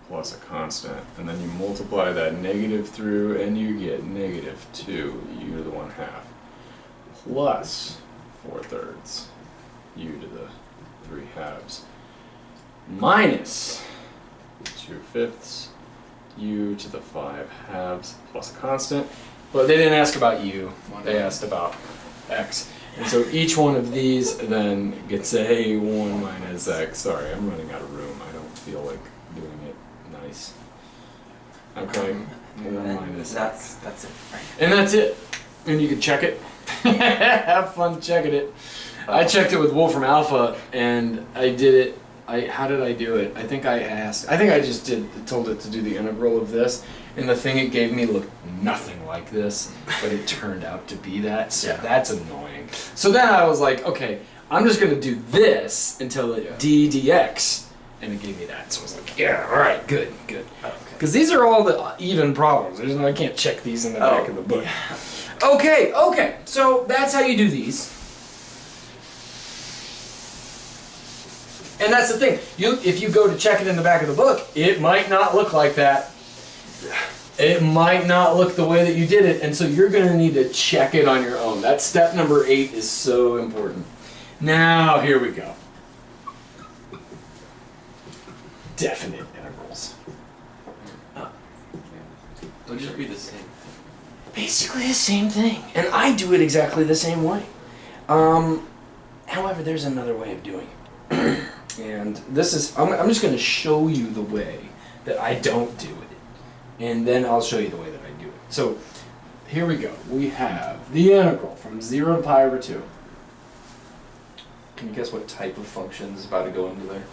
Plus a constant, and then you multiply that negative through, and you get negative 2 u to the 1/2 plus 4/3 u to the 3/2 minus 2/5 u to the 5/2 plus a constant. But they didn't ask about u; they asked about x. And so each one of these then gets a 1 minus x. Sorry, I'm running out of room. I don't feel like doing it nice. Okay, 1 minus x. That's it, right? And that's it. And you can check it. Have fun checking it. I checked it with Wolfram Alpha, and I did it. How did I do it? I think I just told it to do the integral of this, and the thing it gave me looked nothing like this, but it turned out to be that, so Yeah. that's annoying. So then I was like, okay, I'm just gonna do this until it Yeah. dx, and it gave me that. So I was like, yeah, all right, good. Okay. Because these are all the even problems. I can't check these in the back of the book. Okay, so that's how you do these. And that's the thing. If you go to check it in the back of the book, it might not look like that. It might not look the way that you did it, and so you're going to need to check it on your own. That step number 8 is so important. Now, here we go. Definite integrals. It'll just be the same thing. Basically the same thing. And I do it exactly the same way. However, there's another way of doing it. And this is, I'm just going to show you the way that I don't do it. And then I'll show you the way that I do it. So, here we go. We have the integral from 0 to pi over 2. Can you guess what type of function is about to go into there?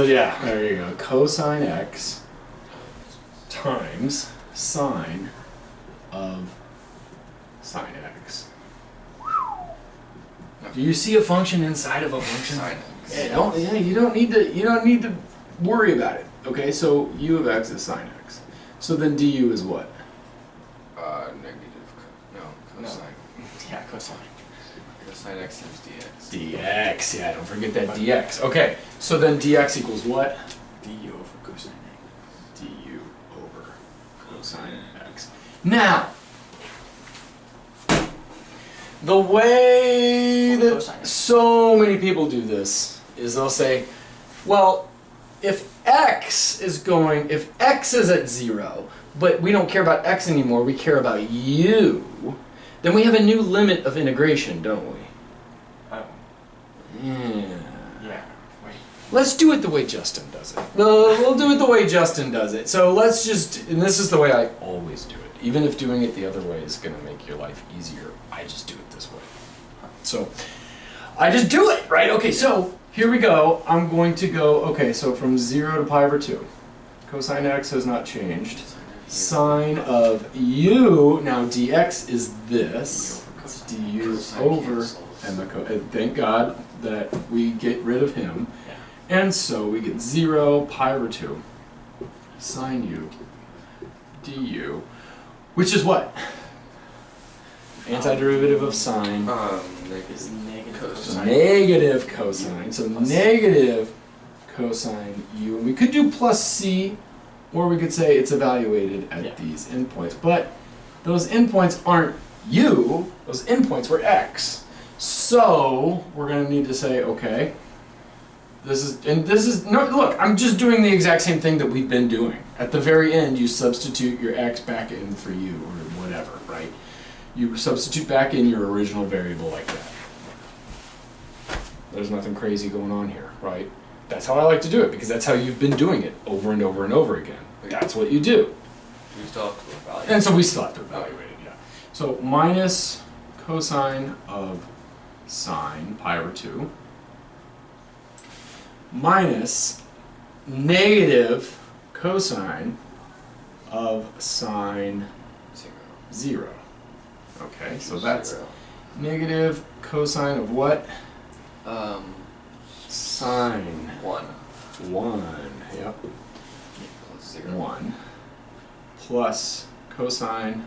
Yeah, there you go. Cosine x times sine of sine x. Do you see a function inside of a function? Sine x. You don't need to worry about it. Okay, so u of x is sine x. So then du is what? Cosine. Yeah, cosine. Cosine x times dx. Dx, yeah, don't forget that dx. Okay, so then dx equals what? du over cosine x. Du over cosine x. Now, the way that so many people do this is they'll say, well, if x is at 0, but we don't care about x anymore, we care about u, then we have a new limit of integration, don't we? Oh. Yeah. Wait. Let's do it the way Justin does it. We'll do it the way Justin does it. So let's just, and this is the way I always do it. Even if doing it the other way is going to make your life easier, I just do it this way. So I just do it, right? Okay, so here we go. I'm going to go, okay, so from 0 to pi over 2. Cosine x has not changed. Sine of u, now dx is this. It's du over, and thank God that we get rid of him. And so we get 0 pi over 2 sine u du, which is what? Antiderivative of sine. Is negative So cosine. negative cosine. So negative cosine u. And we could do plus c, or we could say it's evaluated at Yeah. these endpoints. But those endpoints aren't u, those endpoints were x. So we're going to need to say, okay, this is, no, look, I'm just doing the exact same thing that we've been doing. At the very end, you substitute your x back in for u, or whatever, right? You substitute back in your original variable like that. There's nothing crazy going on here, right? That's how I like to do it, because that's how you've been doing it over and over and over again. That's what you do. We still have to evaluate. And so we still have to evaluate it, yeah. So minus cosine of sine pi over 2 minus negative cosine of sine 0. Okay, so that's 0. negative cosine of what? Um, Sine 1. 1, yep, Plus 0. 1 plus cosine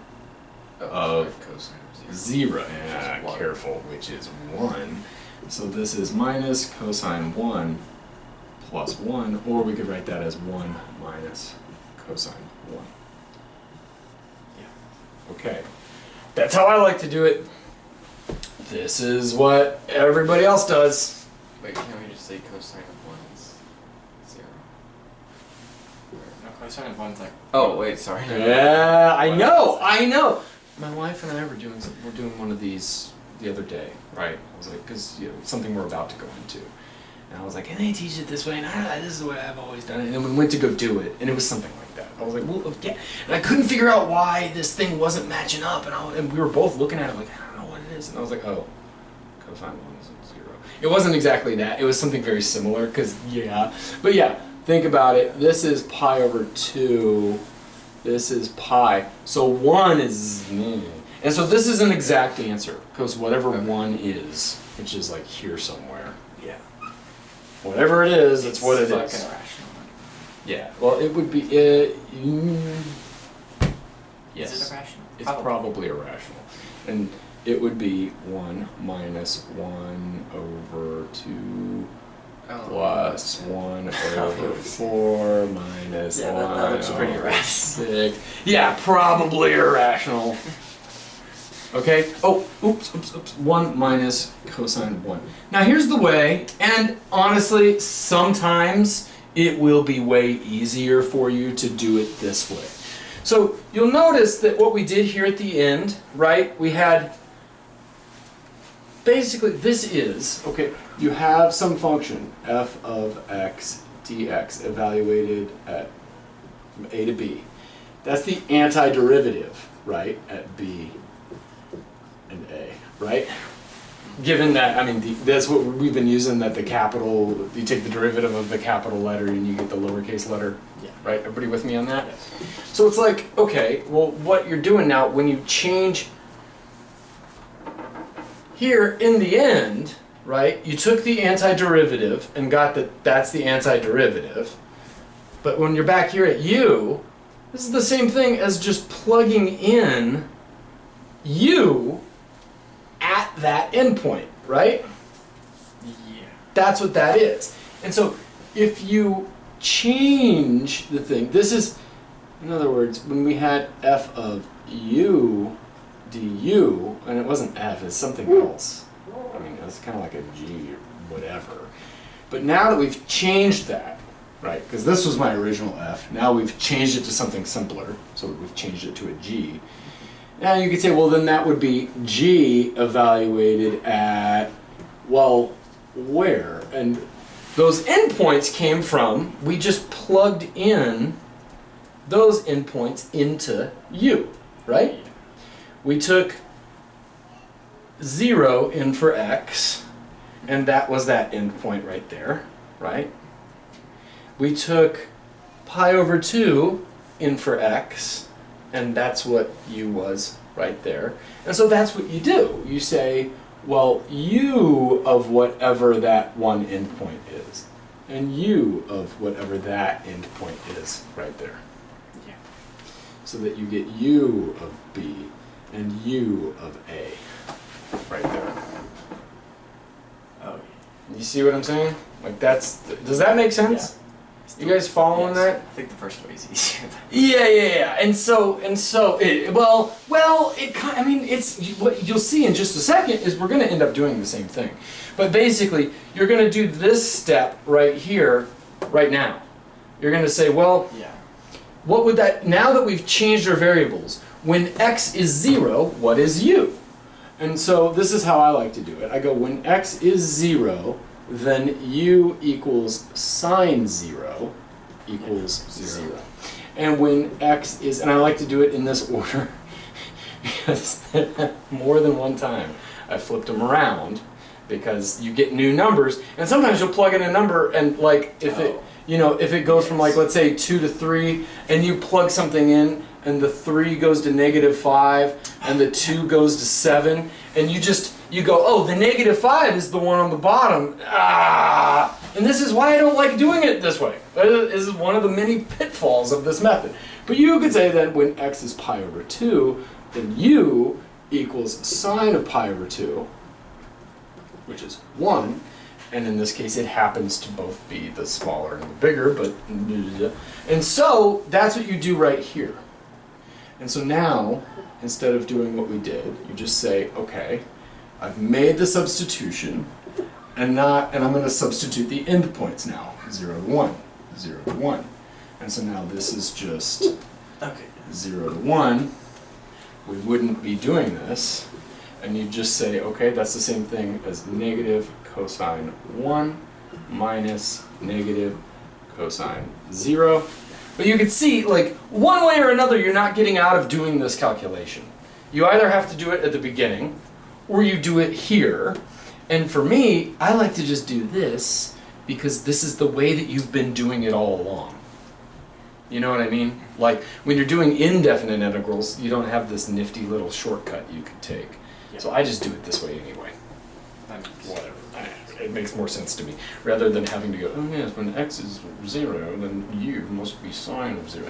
Oh, of cosine of 0. 0, yeah, Which is 1. careful, which is 1. So this is minus cosine 1 plus 1, or we could write that as 1 minus cosine 1. Yeah. Okay. That's how I like to do it. This is what everybody else does. Wait, can't we just say cosine of 1 is 0? No, cosine of 1's like. Oh, wait, sorry. Yeah, I know. My wife and I were doing one of these the other day, right? I was like, because something we're about to go into, and I was like, and they teach it this way, and this is the way I've always done it. And then we went to go do it, and it was something like that. I was like, well, yeah, and I couldn't figure out why this thing wasn't matching up, and we were both looking at it like, I don't know what it is, and I was like, oh, cosine 1 is 0. It wasn't exactly that. It was something very similar, because but yeah, think about it. This is pi over 2. This is pi. So 1 is, and so this is an exact answer, because whatever 1 is, which is like here somewhere. Yeah. Whatever it is, it's what it like is. an irrational number. Yeah. Well, it would be. Yes. Is it irrational? It's probably irrational, and it would be 1 minus 1 over 2 Oh, plus 1 over 4 minus Yeah, 1 that looks pretty over irrational. 6. Yeah, probably irrational. Okay. Oh, oops. 1 minus cosine 1. Now here's the way, and honestly, sometimes it will be way easier for you to do it this way. So you'll notice that what we did here at the end, right? We had basically, this is, okay, you have some function, f of x dx, evaluated at from a to b. That's the antiderivative, right, at b and a, right? Given that, I mean, that's what we've been using, that the capital, you take the derivative of the capital letter and you get the lowercase letter, Yeah. right? Everybody with me on that? Yes. So it's like, okay, well, what you're doing now, when you change here in the end, right, you took the antiderivative and got that that's the antiderivative. But when you're back here at u, this is the same thing as just plugging in u at that endpoint, right? Yeah. That's what that is. And so if you change the thing, this is, in other words, when we had f of u du, and it wasn't f, it's something else. I mean, it's kind of like a g or whatever. But now that we've changed that, right, because this was my original f, now we've changed it to something simpler, so we've changed it to a g. Now you could say, well, then that would be g evaluated at, well, where? And those endpoints came from, we just plugged in those endpoints into u, right? We took 0 in for x, and that was that endpoint right there, right? We took pi over 2 in for x, and that's what u was right there. And so that's what you do. You say, well, u of whatever that one endpoint is, and u of whatever that endpoint is right there. Yeah. So that you get u of b and u of a right there. Oh, You see what I'm saying? Like does that make sense? You guys following that? I think the first way is easier. Yeah. And so, I mean, it's what you'll see in just a second is we're going to end up doing the same thing. But basically, you're going to do this step right here, right now. You're going to say, well, Yeah. what would that, now that we've changed our variables, when x is 0, what is u? And so this is how I like to do it. I go, when x is 0, then u equals sine 0 equals 0. And when x is, and I like to do it in this order because more than one time I flipped them around because you get new numbers, and sometimes you'll plug in a number and like if it goes from like, let's say 2 to 3, and you plug something in and the 3 goes to -5 and the 2 goes to 7, and you go, oh, the -5 is the one on the bottom. And this is why I don't like doing it this way. This is one of the many pitfalls of this method. But you could say that when x is pi over 2, then u equals sine of pi over 2, which is 1. And in this case, it happens to both be the smaller and the bigger, but... And so, that's what you do right here. And so now, instead of doing what we did, you just say, okay, I've made the substitution, and I'm going to substitute the endpoints now. 0 to 1, 0 to 1. And so now this is just 0 to 1. We wouldn't be doing this. And you just say, okay, that's the same thing as negative cosine 1 minus negative cosine 0. But you can see, like, one way or another, you're not getting out of doing this calculation. You either have to do it at the beginning, or you do it here. And for me, I like to just do this, because this is the way that you've been doing it all along. You know what I mean? Like, when you're doing indefinite integrals, you don't have this nifty little shortcut you could take. Yeah. So I just do it this way anyway. Whatever. It makes more sense to me. Rather than having to go, oh yes, when x is 0, then u must be sine of 0.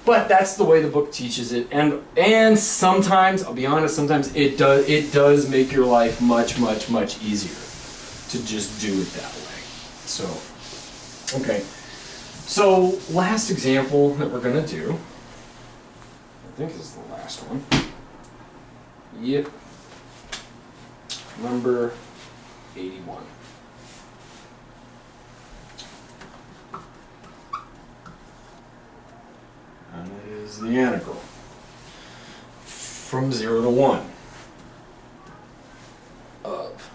But that's the way the book teaches it. And sometimes, I'll be honest, sometimes it does make your life much, much, much easier to just do it that way. So, okay. So, last example that we're going to do, I think this is the last one. Yep. Number 81. And it is the integral from 0 to 1 of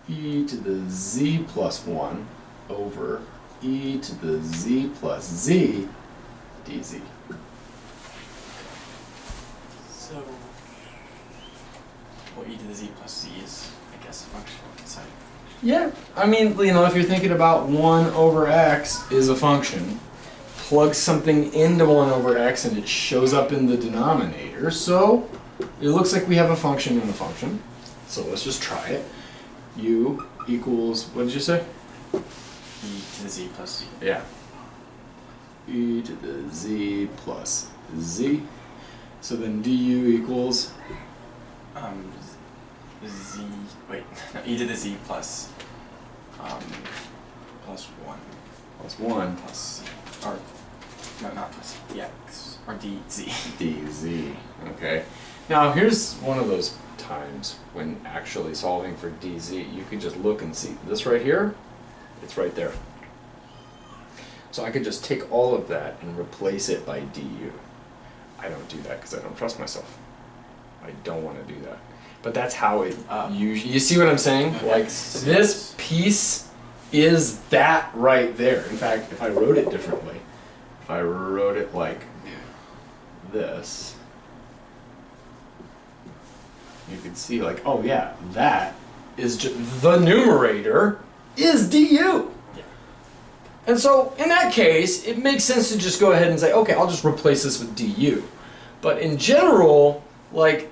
e to the z plus 1 over e to the z plus z dz. So, well, e to the z plus z is, I guess, a function of the side. Yeah, I mean, you know, if you're thinking about 1 over x is a function, plug something into 1 over x and it shows up in the denominator, so it looks like we have a function in a function. So let's just try it. U equals, what did you say? E to the z plus z. Yeah. E to the z plus z. So then du equals? Z, wait, no, e to the z plus 1. Plus 1. Plus, or, no, not plus, or dz. dz, okay. Now here's one of those times when actually solving for dz, you could just look and see this right here, it's right there. So I could just take all of that and replace it by du. I don't do that because I don't trust myself. I don't want to do that. But that's how it usually, you see what I'm saying? Okay. Like, this piece is that right there. In fact, if I wrote it differently, if I wrote it like this, you could see like, oh yeah, that is just, the numerator is du. Yeah. And so, in that case, it makes sense to just go ahead and say, okay, I'll just replace this with du. But in general, like,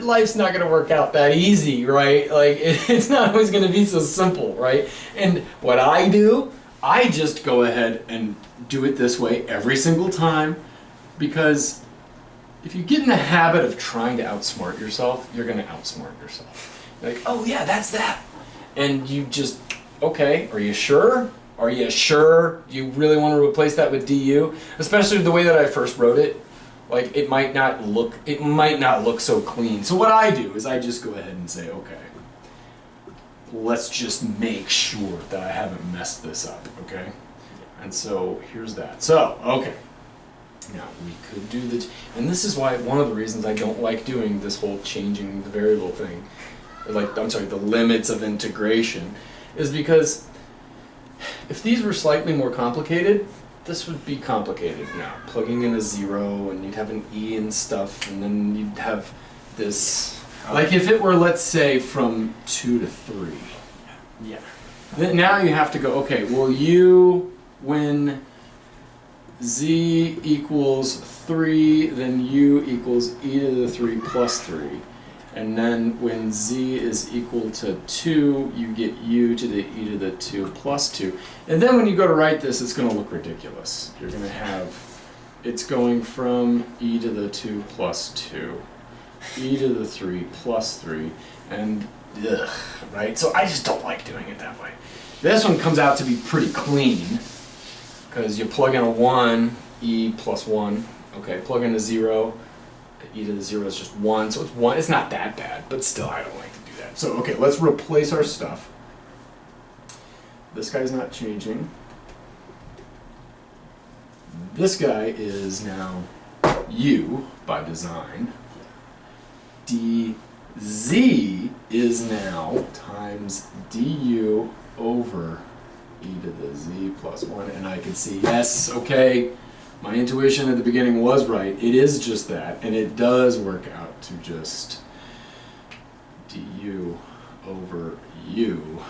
life's not going to work out that easy, right? Like, it's not always going to be so simple, right? And what I do, I just go ahead and do it this way every single time, because if you get in the habit of trying to outsmart yourself, you're going to outsmart yourself. Like, oh yeah, that's that. And you just okay, are you sure? Are you sure you really want to replace that with du? Especially the way that I first wrote it. Like, it might not look so clean. So what I do is I just go ahead and say, okay, let's just make sure that I haven't messed this up, okay? And so here's that. So, okay. Now we could do the, and this is why one of the reasons I don't like doing this whole changing the variable thing, like, I'm sorry, the limits of integration, is because if these were slightly more complicated, this would be complicated now. Plugging in a 0, and you'd have an e and stuff, and then you'd have this, like if it were, let's say, from 2 to 3. Yeah. Then now you have to go, okay, well when z equals 3, then u equals e to the 3 plus 3. And then when z is equal to 2, you get u to the e to the 2 plus 2. And then when you go to write this, it's going to look ridiculous. You're going to have, it's going from e to the 2 plus 2, e to the 3 plus 3, and ugh, right? So I just don't like doing it that way. This one comes out to be pretty clean, because you plug in a 1, e plus 1. Okay, plug in a 0, e to the 0 is just 1, so it's 1. It's not that bad, but still I don't like to do that. So, okay, let's replace our stuff. This guy's not changing. This guy is now u by design. dz is now times du over e to the z plus 1, and I can see, yes, okay, my intuition at the beginning was right. It is just that, and it does work out to just du over u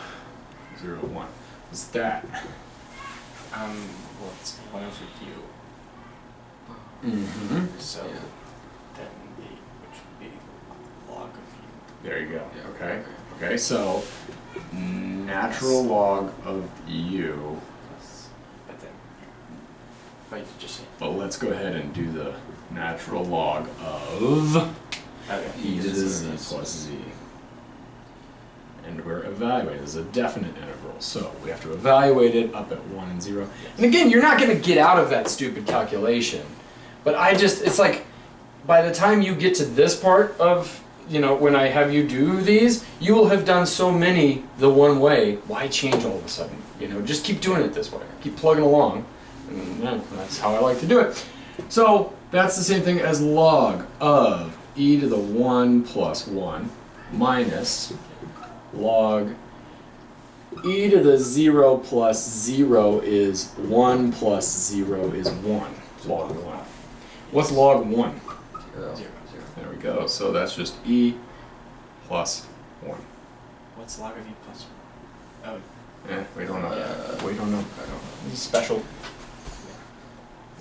0, 1. What's that? Well, it's 1 over u. Mm-hmm. So Yeah. then which would be log of u. There you go. Yeah, Okay. Okay, so natural log of u. Plus, but you just say, But let's go ahead and do the natural log of okay. e to the z plus z. And we're evaluating. This is a definite integral, so we have to evaluate it up at 1 and 0. And again, you're not going to get out of that stupid calculation. But it's like, by the time you get to this part of, when I have you do these, you will have done so many the one way. Why change all of a sudden? Just keep doing it this way. Keep plugging along. And that's how I like to do it. So that's the same thing as log of e to the 1 plus 1 minus log e to the 0 plus 0 is 1 plus 0 is 1. Log 1. What's log 1? 0. 0. There we go. So that's just e plus 1. What's log of u plus 1? Oh, We don't know. We don't know. I don't know. This is special.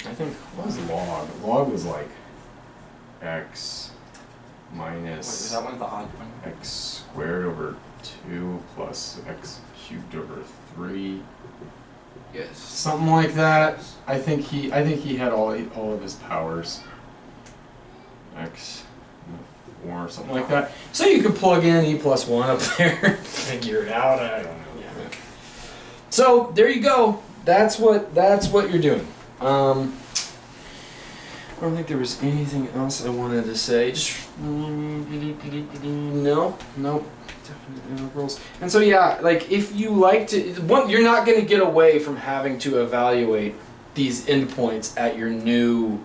I think, what was log? Log was like x minus wait, is that one of the odd one? x squared over 2 plus x cubed over 3. Yes. Something like that. I think he had all of his powers. X 4, something like that. So you could plug in e plus 1 up there, figure it out. I don't know. Yeah. So there you go. That's what you're doing. I don't think there was anything else I wanted to say. Just no. Definite integrals. And so yeah, like if you like to, you're not going to get away from having to evaluate these endpoints at your new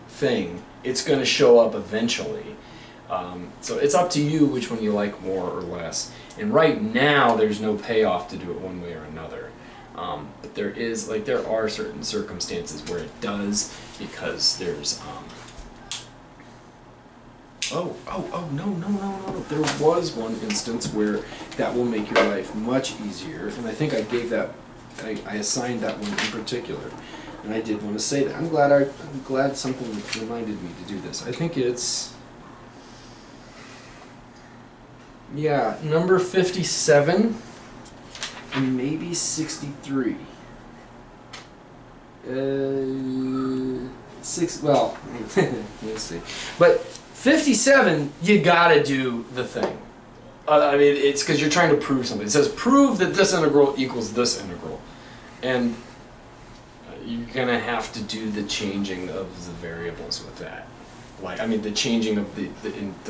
thing. It's going to show up eventually. So it's up to you which one you like more or less. And right now, there's no payoff to do it one way or another. But there are certain circumstances where it does, because there's no. There was one instance where that will make your life much easier, and I think I gave that, I assigned that one in particular, and I did want to say that. I'm glad something reminded me to do this. I think it's, yeah, number 57 and maybe 63. Well, let's see. But 57, you gotta do the thing. I mean, it's because you're trying to prove something. It says prove that this integral equals this integral. And you're going to have to do the changing of the variables with that. Like, I mean, the changing of the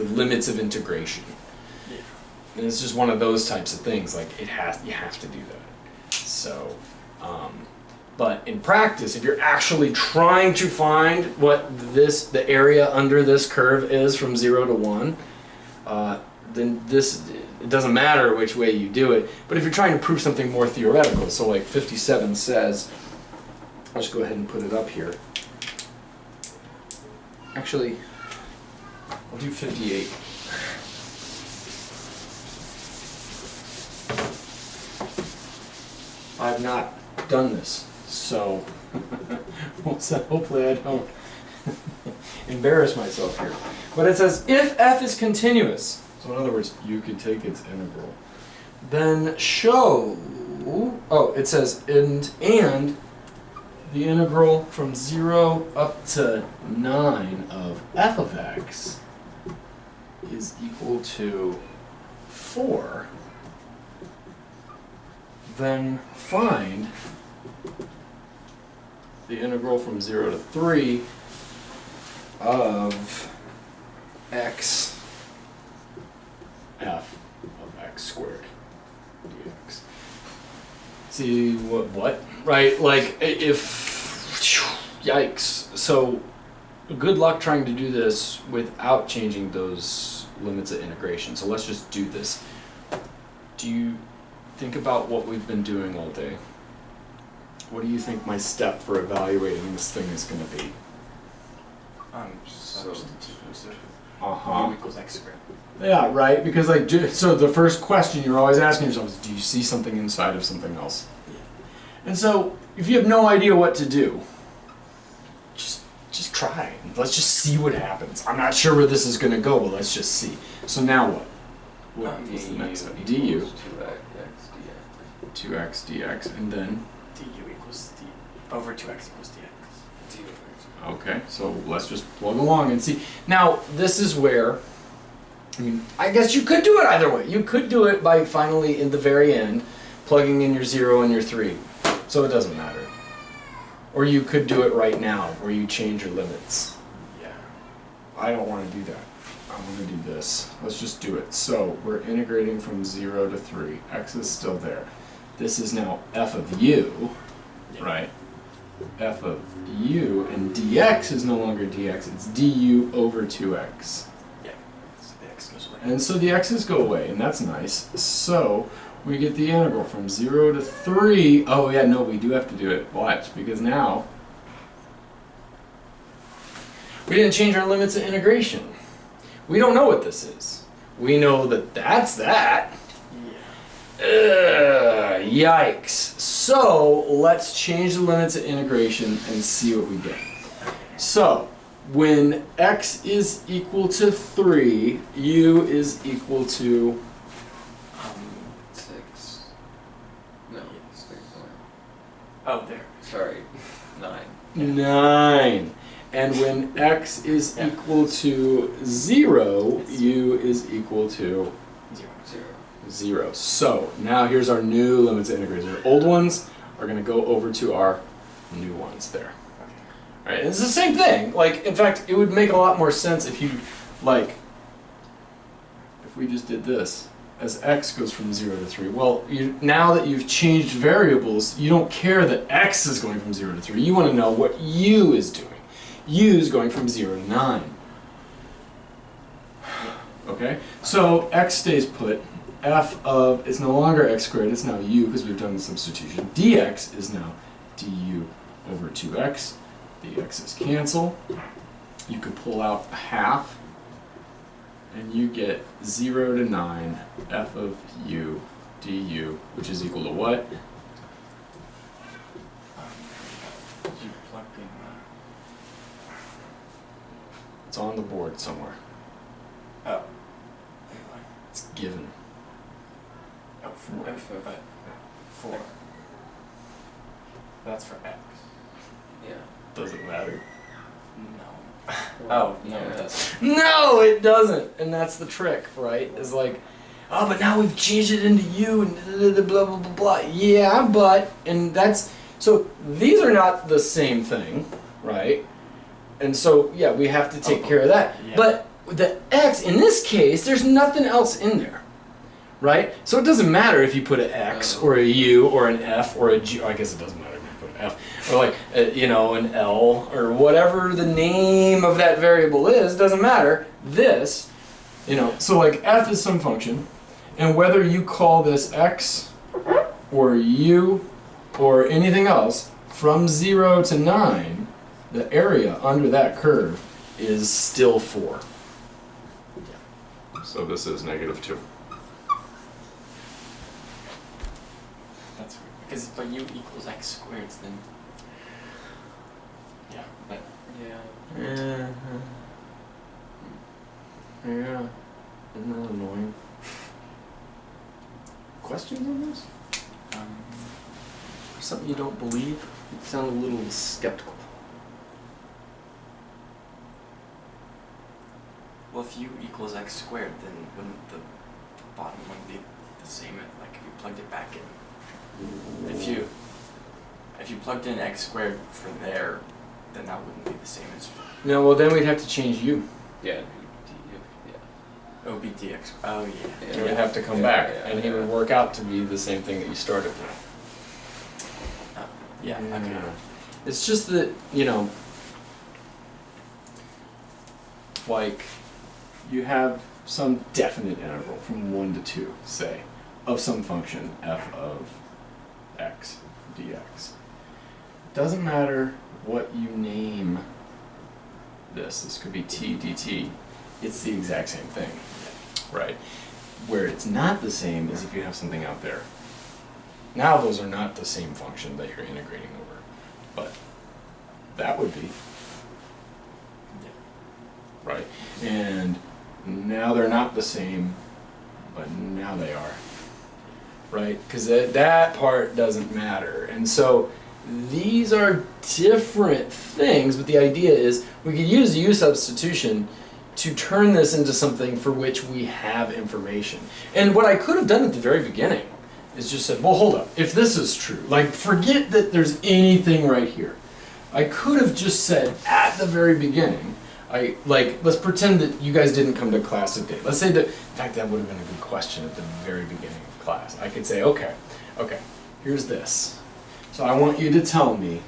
limits of integration. Yeah. And it's just one of those types of things. Like, you have to do that. So, but in practice, if you're actually trying to find what the area under this curve is from 0 to 1, then it doesn't matter which way you do it. But if you're trying to prove something more theoretical, so like 57 says, I'll just go ahead and put it up here. Actually, I'll do 58. I've not done this, so hopefully I don't embarrass myself here. But it says, if f is continuous, so in other words, you could take its integral, then show, it says, and the integral from 0 up to 9 of f of x is equal to 4, then find the integral from 0 to 3 of x f of x squared dx. See what? Right, like yikes. So good luck trying to do this without changing those limits of integration. So let's just do this. Do you think about what we've been doing all day? What do you think my step for evaluating this thing is going to be? Substitution. Uh-huh. U equals x squared. Yeah, right? Because like, so the first question you're always asking yourself is, do you see something inside of something else? Yeah. And so, if you have no idea what to do, just try. Let's just see what happens. I'm not sure where this is going to go, but let's just see. So now what? What is the next step? du. 2x dx, and then? Du equals d over 2x equals dx. Okay, so let's just plug along and see. Now, this is where, I mean, I guess you could do it either way. You could do it by finally, in the very end, plugging in your 0 and your 3. So it doesn't matter. Or you could do it right now, where you change your limits. Yeah. I don't want to do that. I want to do this. Let's just do it. So we're integrating from 0 to 3. X is still there. This is now f of u, right? F of u, and dx is no longer dx, it's du over 2x. Yeah. So the x goes away. And so the x's go away, and that's nice. So we get the integral from 0 to 3. Oh yeah, no, we do have to do it. Watch, because now we didn't change our limits of integration. We don't know what this is. We know that that's that. Yikes. So let's change the limits of integration and see what we get. So when x is equal to 3, u is equal to 6. No, 6. Oh, there. Sorry, 9. 9. And when x is equal to 0, u is equal to 0. So now here's our new limits of integration. Our old ones are going to go over to our new ones there. All right, it's the same thing. Like, in fact, it would make a lot more sense if you, like, if we just did this as x goes from 0 to 3. Well, now that you've changed variables, you don't care that x is going from 0 to 3. You want to know what u is doing. U is going from 0 to 9. Okay, so x stays put. F of is no longer x squared, it's now u because we've done the substitution. Dx is now du over 2x. The x's cancel. You could pull out a half, and you get 0 to 9 f of u du, which is equal to what? You plugged in. It's on the board somewhere. Oh. It's given. Oh, for f of 4. That's for x. Yeah. Does it matter? No. Oh, no, it doesn't. No, it doesn't. And that's the trick, right? Is like, oh, but now we've changed it into u and blah, blah, blah, blah. Yeah, but, and that's, so these are not the same thing, right? And so, yeah, we have to take care of that. Yeah. But the x, in this case, there's nothing else in there, right? So it doesn't matter if you put an x or a u or an f or a g. I guess it doesn't matter if you put an f or like, you know, an L or whatever the name of that variable is. Doesn't matter. This, you know, so like f is some function, and whether you call this x or u or anything else, from 0 to 9, the area under that curve is still 4. So this is -2. That's weird. Because if u equals x squared, then yeah, but Yeah. Yeah. Isn't that annoying? Questions on this? Or something you don't believe? You sound a little skeptical. well, if u equals x squared, then wouldn't the bottom one be the same? Like if you plugged it back in. If you plugged in x squared for there, then that wouldn't be the same as. No, well then we'd have to change u. Yeah. Oh, be dx. Oh yeah. It would have to come back, and he would work out to be the same thing that you started with. Yeah. Okay. It's just that, you know, like, you have some definite integral from 1 to 2, say, of some function f of x dx. Doesn't matter what you name this. This could be t dt. It's the exact same thing, right? Where it's not the same is if you have something out there. Now those are not the same function that you're integrating over, but that would be, right? And now they're not the same, but now they are, right? Because that part doesn't matter. And so these are different things, but the idea is we could use u-Substitution to turn this into something for which we have information. And what I could have done at the very beginning is just said, well, hold up, if this is true, like forget that there's anything right here. I could have just said at the very beginning, let's pretend that you guys didn't come to class today. Let's say that, in fact, that would have been a good question at the very beginning of class. I could say, okay, here's this. So I want you to tell me,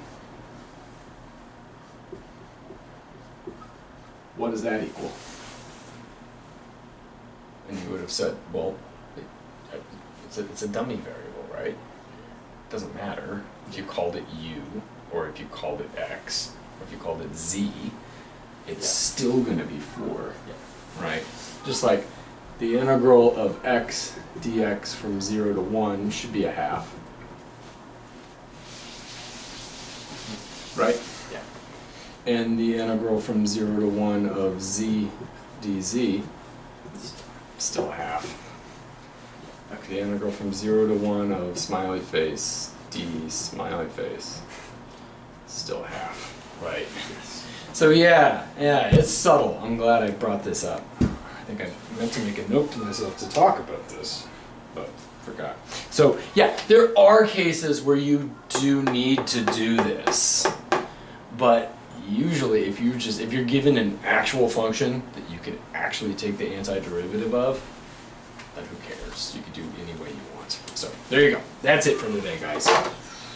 what does that equal? And you would have said, well, it's a dummy variable, right? It doesn't matter if you called it u, or if you called it x, or if you called it z, it's still going to be 4, right? Just like the integral of x dx from 0 to 1 should be a half, right? Yeah. And the integral from 0 to 1 of z dz, still a half. Okay, the integral from 0 to 1 of smiley face d smiley face, still a half, right? So yeah, it's subtle. I'm glad I brought this up. I think I meant to make a note to myself to talk about this, but forgot. So yeah, there are cases where you do need to do this, but usually if you're given an actual function that you can actually take the antiderivative of, then who cares? You can do it any way you want. So there you go. That's it for today, guys.